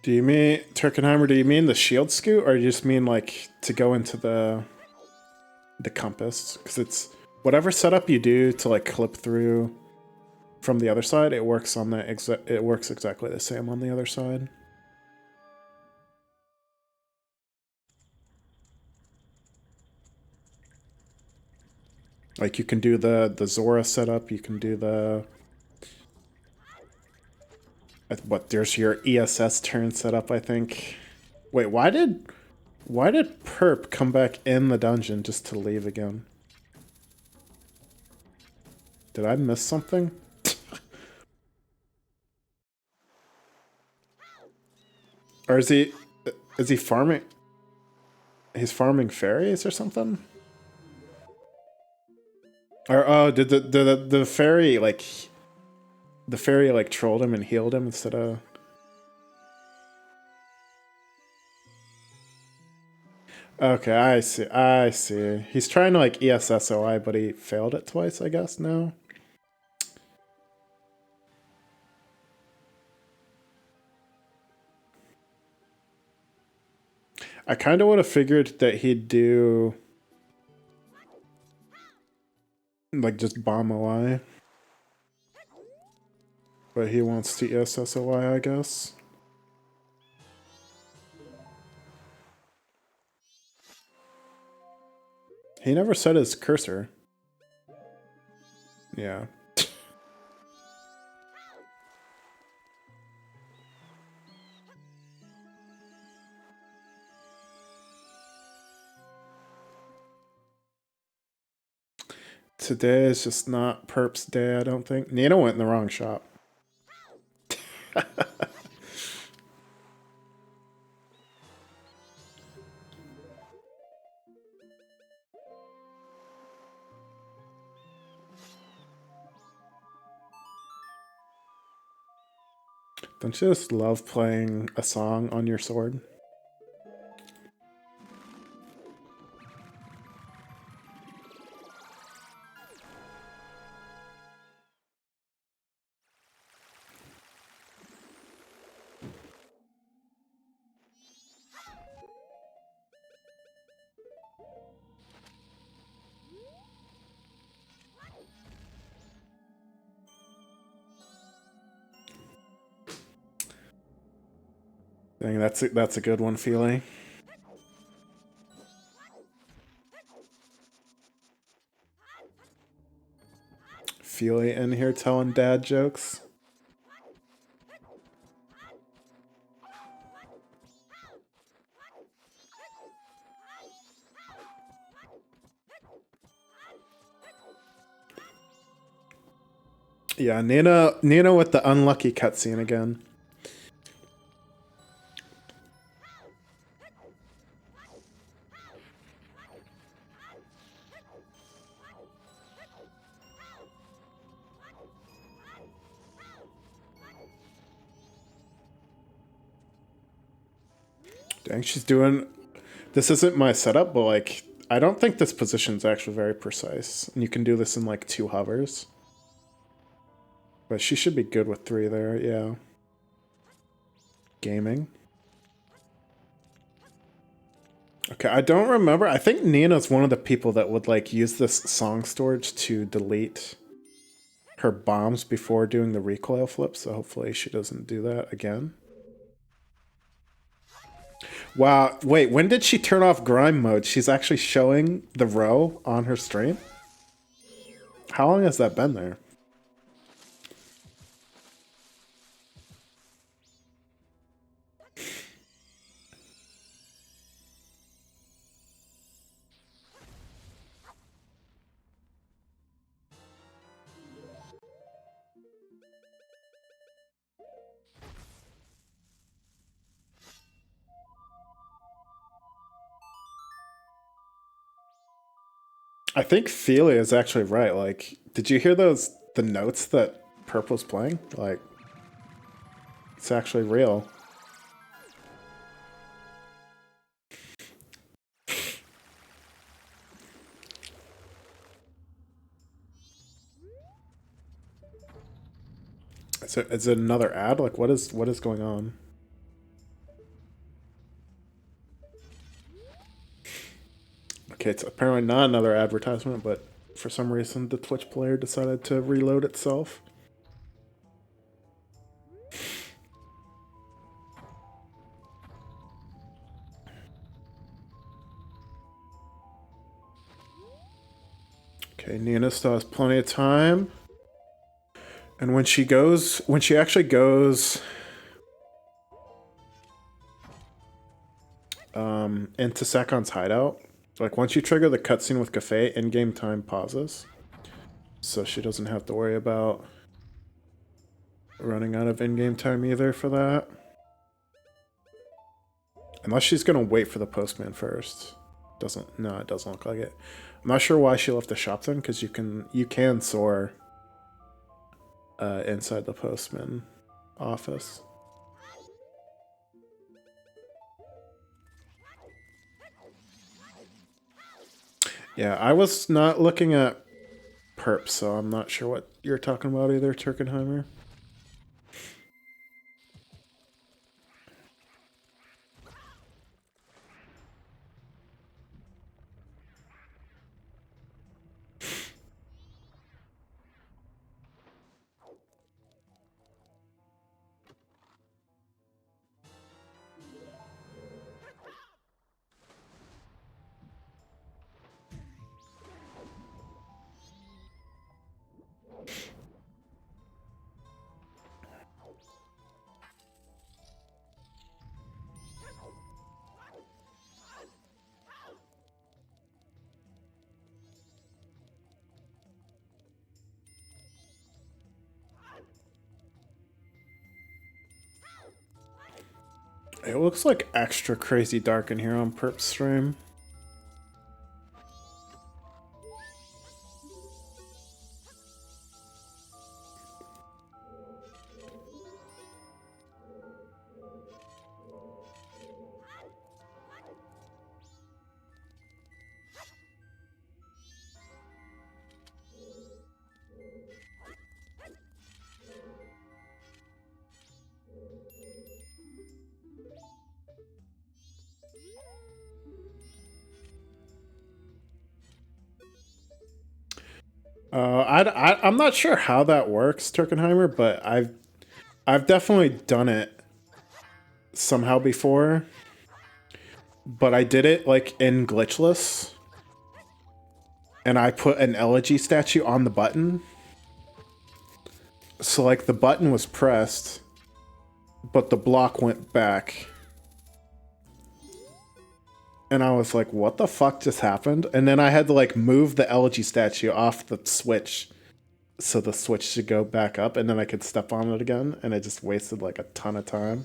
Do you mean, Turkenheimer, do you mean the shield scoot, or do you just mean like to go into the compass? Because it's whatever setup you do to like clip through from the other side, it works on the it works exactly the same on the other side. Like you can do the Zora setup, you can do the what, there's your ESS turn setup, I think. Wait, why did Perp come back in the dungeon just to leave again? Did I miss something? Or is he farming? He's farming fairies or something? Or oh, did the fairy like trolled him and healed him instead of? Okay, I see. I see. He's trying to like ESSOI, but he failed it twice, I guess, now. I kind of would have figured that he'd do like just bomb OI. But he wants to ESSOI, I guess. He never said his cursor. Yeah. Today is just not Perp's day, I don't think. Nina went in the wrong shop. Don't you just love playing a song on your sword? Dang, that's a good one, Feely. Feely in here telling dad jokes. Yeah, Nina with the unlucky cutscene again. Dang, she's doing... This isn't my setup, but like, I don't think this position's actually very precise. And you can do this in like 2 hovers. But she should be good with 3 there, yeah. Gaming. Okay, I don't remember. I think Nina's one of the people that would like use this song storage to delete her bombs before doing the recoil flip, so hopefully she doesn't do that again. Wow, wait, when did she turn off grime mode? She's actually showing the row on her stream? How long has that been there? I think Feely is actually right. Like, did you hear the notes that Perp was playing? Like, it's actually real. Is it another ad? Like, what is going on? Okay, it's apparently not another advertisement, but for some reason the Twitch player decided to reload itself. Okay, Nina still has plenty of time. And when she actually goes into Sakon's hideout, like once you trigger the cutscene with Cafe, in-game time pauses. So she doesn't have to worry about running out of in-game time either for that. Unless she's gonna wait for the postman first. No, it doesn't look like it. I'm not sure why she left the shop then, because you can soar inside the postman office. Yeah, I was not looking at Perp, so I'm not sure what you're talking about either, Turkenheimer. It looks like extra crazy dark in here on Perp's stream. I'm not sure how that works, Turkenheimer, but I've definitely done it somehow before. But I did it like in glitchless, and I put an elegy statue on the button. So like the button was pressed, but the block went back. And I was like, what the fuck just happened? And then I had to like move the elegy statue off the switch so the switch should go back up, and then I could step on it again, and I just wasted like a ton of time.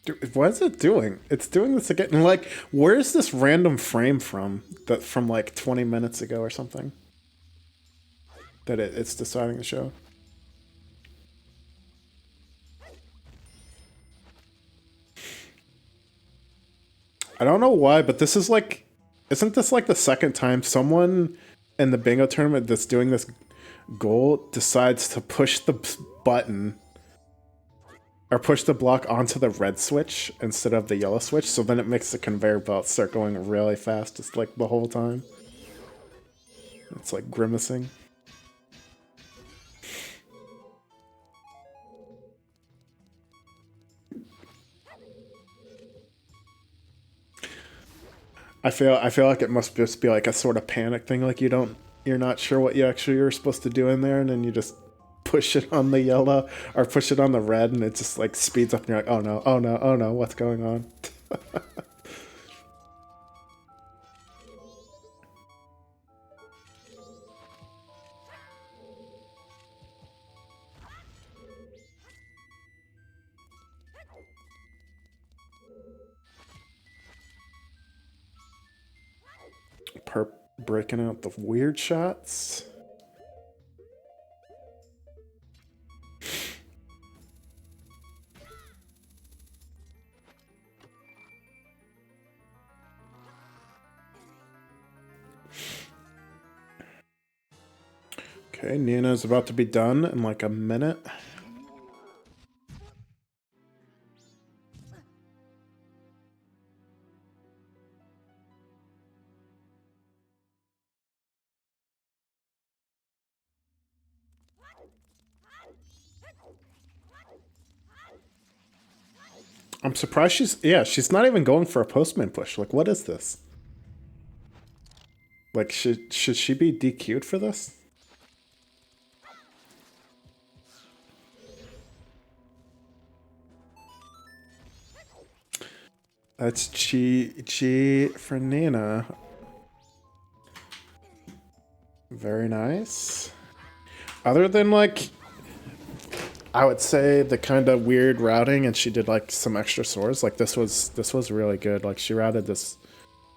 Dude, what is it doing? It's doing this again. And like, where's this random frame from? That from like 20 minutes ago or something? That it's deciding to show. I don't know why, but this is like, isn't this like the second time someone in the bingo tournament that's doing this goal decides to push the button or push the block onto the red switch instead of the yellow switch, so then it makes the conveyor belt start going really fast just like the whole time. It's like grimacing. I feel like it must just be like a sort of panic thing, like you're not sure what you're supposed to do in there, and then you just push it on the yellow or push it on the red, and it just like speeds up, and you're like, oh no, oh no, oh no, what's going on? Perp breaking out the weird shots. Okay, Nina's about to be done in like a minute. I'm surprised she's not even going for a postman push. Like, what is this? Like, should she be DQ'd for this? That's G for Nina. Very nice. Other than like, I would say the kind of weird routing, and she did like some extra swords. Like this was really good. Like she routed this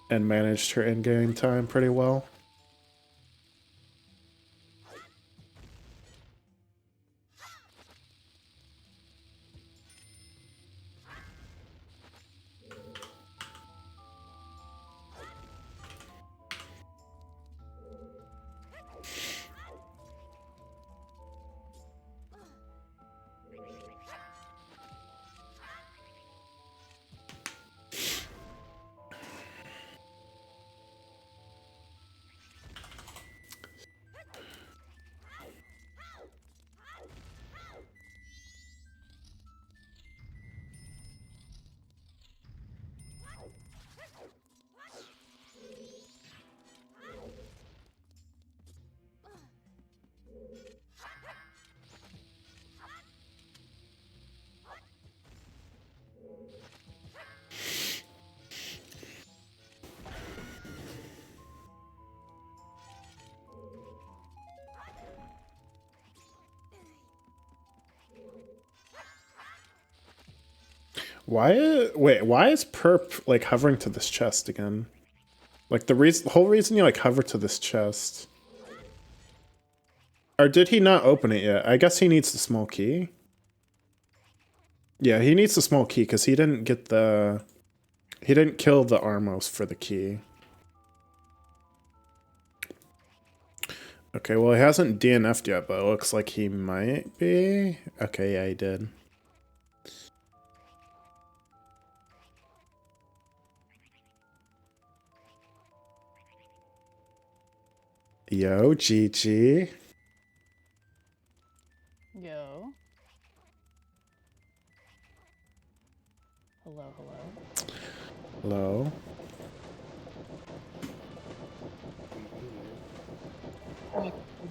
and managed her in-game time pretty well. Why is Perp like hovering to this chest again? Like the whole reason you like hover to this chest. Or did he not open it yet? I guess he needs the small key. Yeah, he needs the small key because he didn't kill the Armos for the key. Okay, well he hasn't DNF'd yet, but it looks like he might be. Okay, yeah, he did. Yo, GG. Yo.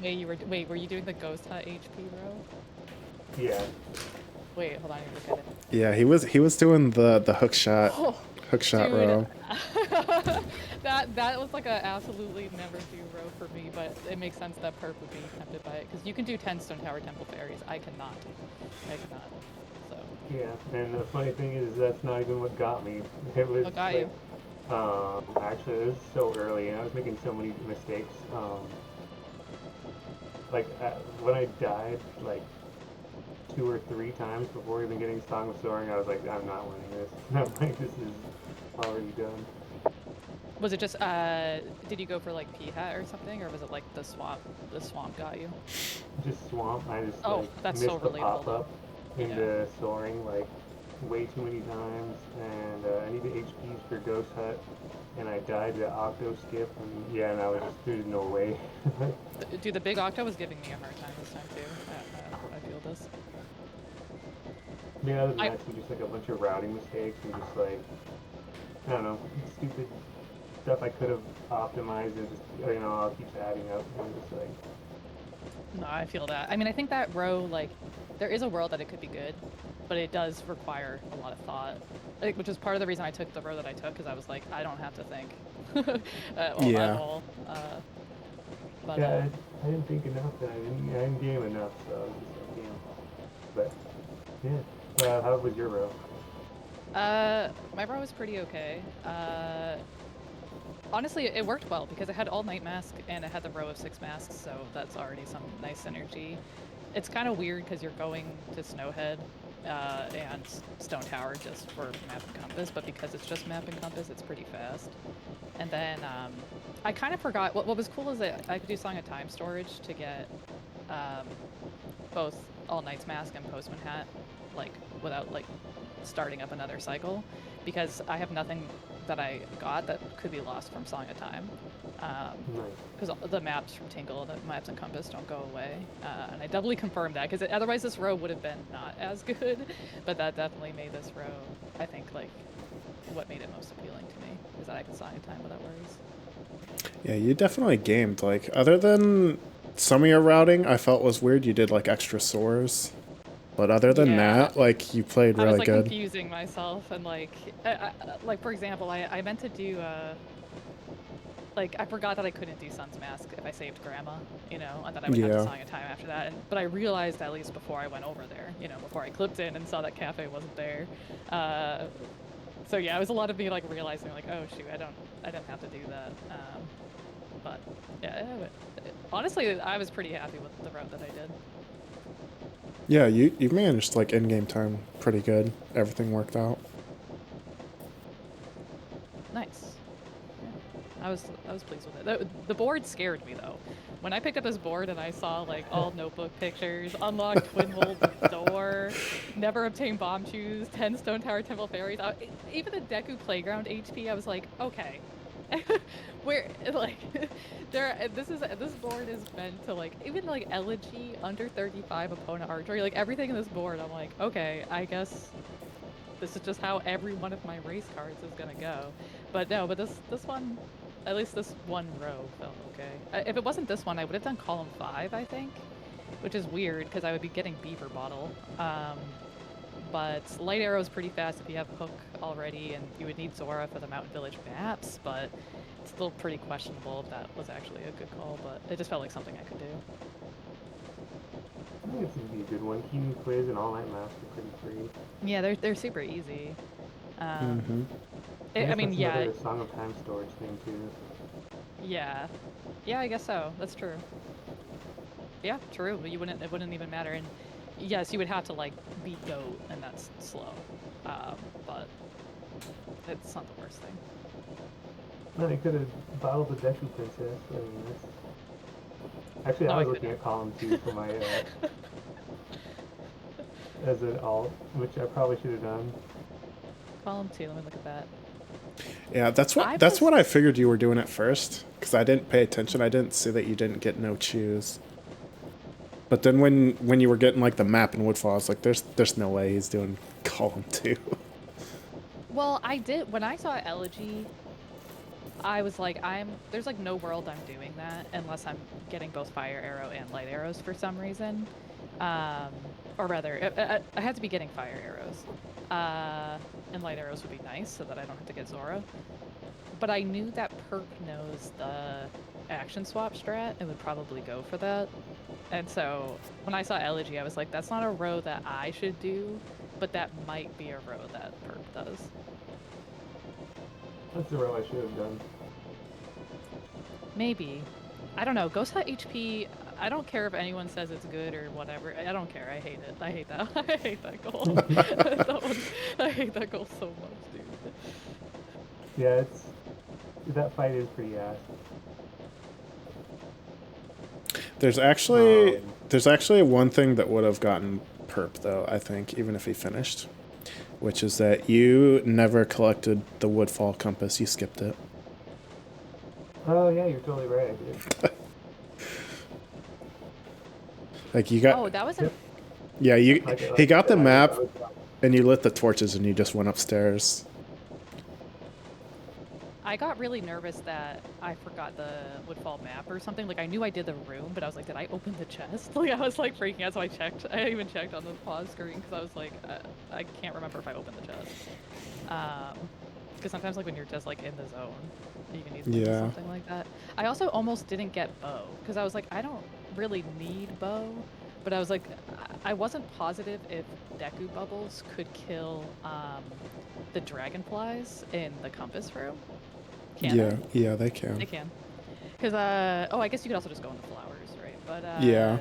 Wait, were you doing the Ghost Hut HP row? Yeah. Wait, hold on, I need to look at it. Yeah, he was doing the hook shot Dude, row. that was like a absolutely never do row for me, but it makes sense that Perp would be tempted by it because you can do 10 Stone Tower Temple Fairies. I cannot. I cannot. So, Yeah, and the funny thing is that's not even what got me. It was what got like, you? actually, it was so early, and I was making so many mistakes. Like when I died, like 2 or 3 times before even getting Song of Soaring, I was like, I'm not winning this. I'm like, this is already done. Was it just did you go for like P hat or something, or was it like the swamp? The swamp got you? Just swamp. I just Oh, like that's so missed the relatable pop though. up Yeah. into Soaring like way too many times, and I needed HPs for Ghost Hut, and I died to Octo Skip, and yeah, and I was just there's no way. Dude, the big Octo was giving me a hard time this time too. I feel this. Yeah, other than I that, too, just like a bunch of routing mistakes and just like I don't know, stupid stuff I could have optimized and just all keeps adding up and I'm just like No, I feel that. I mean, I think that row, like, there is a world that it could be good, but it does require a lot of thought, like, which is part of the reason I took the row that I took, because I was like, I don't have to think at Yeah. all. But yeah, I didn't think enough and I didn't game enough, so I was just like but yeah. How was your row? my row was pretty okay. Honestly, it worked well because it had all night mask and it had the row of 6 masks, so that's already some nice synergy. It's kind of weird because you're going to Snowhead and Stone Tower just for map and compass, but because it's just map and compass, it's pretty fast. And then I kind of forgot what was cool is that I could do Song of Time storage to get um, both All Night's Mask and Postman Hat, like without like starting up another cycle, because I have nothing that I got that could be lost from Song of Time. Nice. Because the maps from Tingle, the maps and Compass don't go away, and I doubly confirmed that because otherwise this row would have been not as good, but that definitely made this row, I think, like what made it most appealing to me is that I could Song of Time without worries. Yeah, you definitely gamed. Like, other than some of your routing, I felt was weird. You did like extra soars, but other than Yeah, that, like you played I was really like good. confusing myself and like for example, I meant to do like I forgot that I couldn't do Sun's Mask if I saved Grandma, and that I would have to Yeah. Song of Time after that. But I realized at least before I went over there, before I clipped in and saw that Cafe wasn't there. Uh, so yeah, it was a lot of me like realizing like, oh shoot, I didn't have to do that. But yeah, honestly, I was pretty happy with the route that I did. Yeah, you managed like in-game time pretty good. Everything worked out. Nice. Yeah. I was pleased with it. The board scared me though. When I picked up this board and I saw like all notebook pictures, unlocked Twin Mold door, never obtained bomb shoes, 10 Stone Tower Temple Fairies, even the Deku Playground HP, I was like, okay. Where like this board is meant to like even like elegy under 35 opponent archery, like everything in this board, I'm like, okay, I guess this is just how every one of my race cards is gonna go. But no, but this one, at least this one row felt okay. If it wasn't this one, I would have done column 5, I think, which is weird because I would be getting Beaver Bottle. But Light Arrow is pretty fast if you have Hook already, and you would need Zora for the Mountain Village maps, but it's still pretty questionable if that was actually a good call, but it just felt like something I could do. I think it's gonna be a good one. Keen Quiz and All Night Mask are pretty free. Yeah, they're super easy. Um, Mm-hmm. I I guess mean, that's yeah, another Song of Time storage thing too. yeah. Yeah, I guess so. That's true. Yeah, true. It wouldn't even matter. And yes, you would have to like beat Goat, and that's slow. But it's not the worst thing. No, I could have bottled the Deku Princess. I mean, that's actually No, I I was looking couldn't. at column 2 for my as an alt, which I probably should have done. Column 2. Let me look at that. Yeah, that's I what was I figured you were doing at first, because I didn't pay attention. I didn't see that you didn't get no choose. But then when you were getting like the map in Woodfall, I was like, there's no way he's doing column 2. well. I did when I saw Elegy. I was like, there's like no world I'm doing that unless I'm getting both fire arrow and light arrows for some reason. Or rather, I had to be getting fire arrows. And light arrows would be nice so that I don't have to get Zora. But I knew that Perp knows the action swap strat and would probably go for that. And so when I saw Elegy, I was like, that's not a row that I should do, but that might be a row that Perp does. That's the row I should have done. Maybe. I don't know. Ghost Hut HP, I don't care if anyone says it's good or whatever. I don't care. I hate it. I hate that. I hate that goal. I hate that goal so much, dude. Yeah, that fight is pretty ass. There's actually one thing that would have gotten Perp though, I think, even if he finished, which is that you never collected the Woodfall compass. You skipped it. Oh yeah, you're totally right. I did. Like you got. Oh, that was a. Yeah, he got the map, I and you lit the torches, and you just went upstairs. I got really nervous that I forgot the Woodfall map or something. Like, I knew I did the room, but I was like, did I open the chest? Like, I was like freaking out, so I checked. I even checked on the pause screen because I was like, I can't remember if I opened the chest. Because sometimes, like, when you're just like in the zone, you can easily do something like that. I also almost didn't get bow because I was like, I don't really need bow, but I was like, I wasn't positive if Deku bubbles could kill the dragonflies in the compass room. Can they? Yeah, they can. They can. Because, oh, I guess you could also just go in the flowers, right? But, yeah.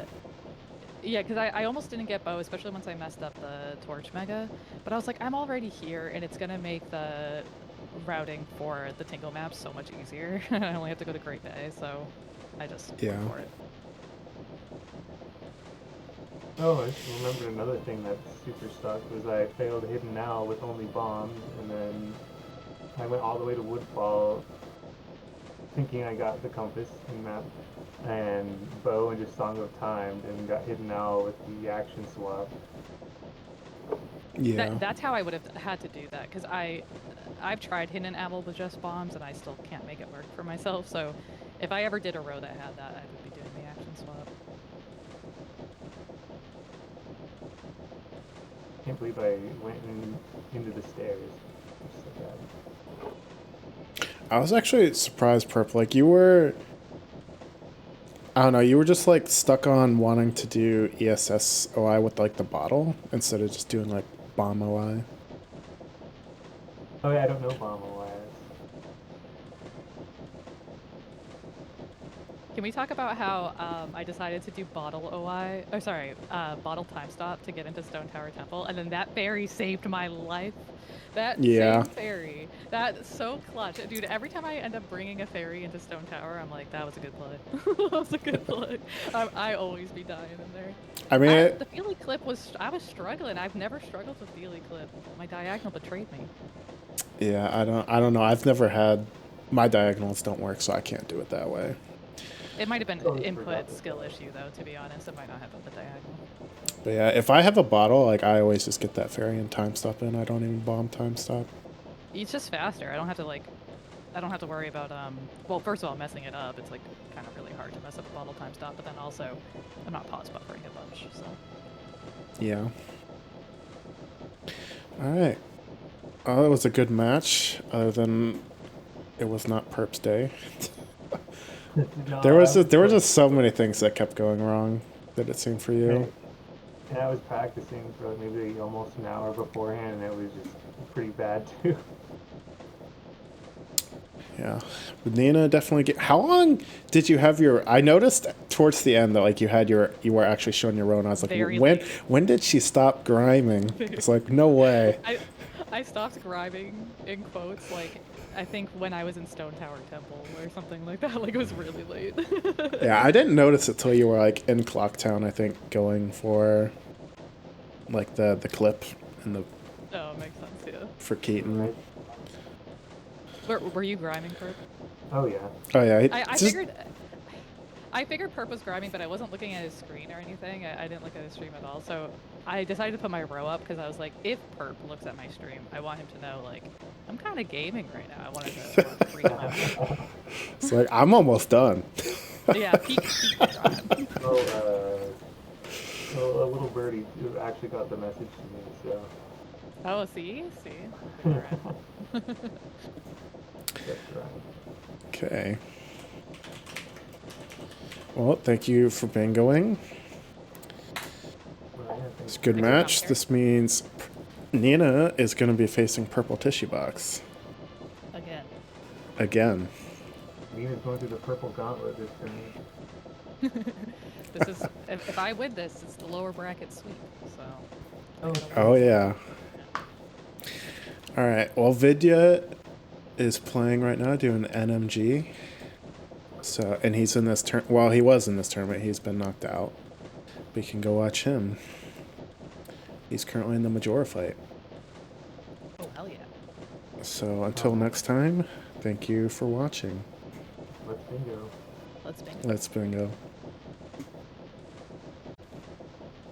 Yeah, because I almost didn't get bow, especially once I messed up the torch mega. But I was like, I'm already here, and it's going to make the routing for the Tingle map so much easier. I only have to go to Great Bay, so I just went for it. Oh, I just remembered another thing that super sucked was I failed Hidden Now with only bombs, and then I went all the way to Woodfall thinking I got the compass and map and bow and just Song of Time, and got Hidden Now with the action swap. Yeah. That's how I would have had to do that, because I've tried Hidden Owl with just bombs, and I still can't make it work for myself, so if I ever did a row that had that, I would be doing the action swap. I can't believe I went into the stairs. It's so bad. I was actually surprised, Perp. Like, you were... I don't know, you were just, like, stuck on wanting to do ESS OI with, like, the bottle instead of just doing, like, bomb OI. Oh yeah, I don't know bomb OIs. Can we talk about how I decided to do bottle OI, or sorry, bottle time stop to get into Stone Tower Temple, and then that fairy saved my life. That same fairy, that's so clutch, dude. Every time I end up bringing a fairy into Stone Tower, I'm like, that was a good play. That was a good play. I always be dying in there. I mean, the Feely Clip was, I was struggling. I've never struggled with Feely Clip. My diagonal betrayed me. Yeah, I don't know. I've never had, my diagonals don't work, so I can't do it that way. It might have been an input skill issue, though, to be honest. It might not have been the diagonal. But yeah, if I have a bottle, like, I always just get that fairy and time stop in. I don't even bomb time stop. It's just faster. I don't have to, like, I don't have to worry about, well, first of all, messing it up. It's, like, kind of really hard to mess up a bottle time stop, but then also, I'm not pause buffering a bunch, so. Yeah. Alright. Oh, it was a good match, other than it was not Perp's day. No, there was just so many things that kept going wrong that it seemed for you. And I was practicing for like maybe almost an hour beforehand, and it was just pretty bad too. Yeah, with Nina definitely. How long did you have your? I noticed towards the end that like you were actually showing your row, and I was like, when did she stop griming? It's like no way. I stopped grinding in quotes like. I think when I was in Stone Tower Temple or something like that, like it was really late. Yeah, I didn't notice it till you were like in Clocktown, I think, going for like the clip and the. Oh, makes sense, yeah. For Keaton. Were you grinding for it? Oh yeah. Oh yeah. I figured. I figured Perp was grabbing, but I wasn't looking at his screen or anything. I didn't look at his stream at all. So I decided to put my row up because I was like, if Perp looks at my stream, I want him to know, like, I'm kind of gaming right now. I wanted to freak him out. It's like, I'm almost done. Yeah, peak time. Oh, a little birdie who actually got the message to me, so. Oh, see? Figure it out. That's right. Okay. Well, thank you for bingoing. Well, yeah, It's a thanks. good Thanks for match. coming This means Nina is going to be facing Purple Tissue Box Again. again. Nina's going through the purple gauntlet this time. This is if I win this, it's the lower bracket sweep. So Oh, yeah. All right. Well, Vidya is playing right now, doing NMG. So, and he's in this turn. Well, he was in this tournament. He's been knocked out. We can go watch him. He's currently in the Majora fight. oh hell yeah. So until next time, thank you for watching. Let's bingo. Let's bingo. Let's bingo.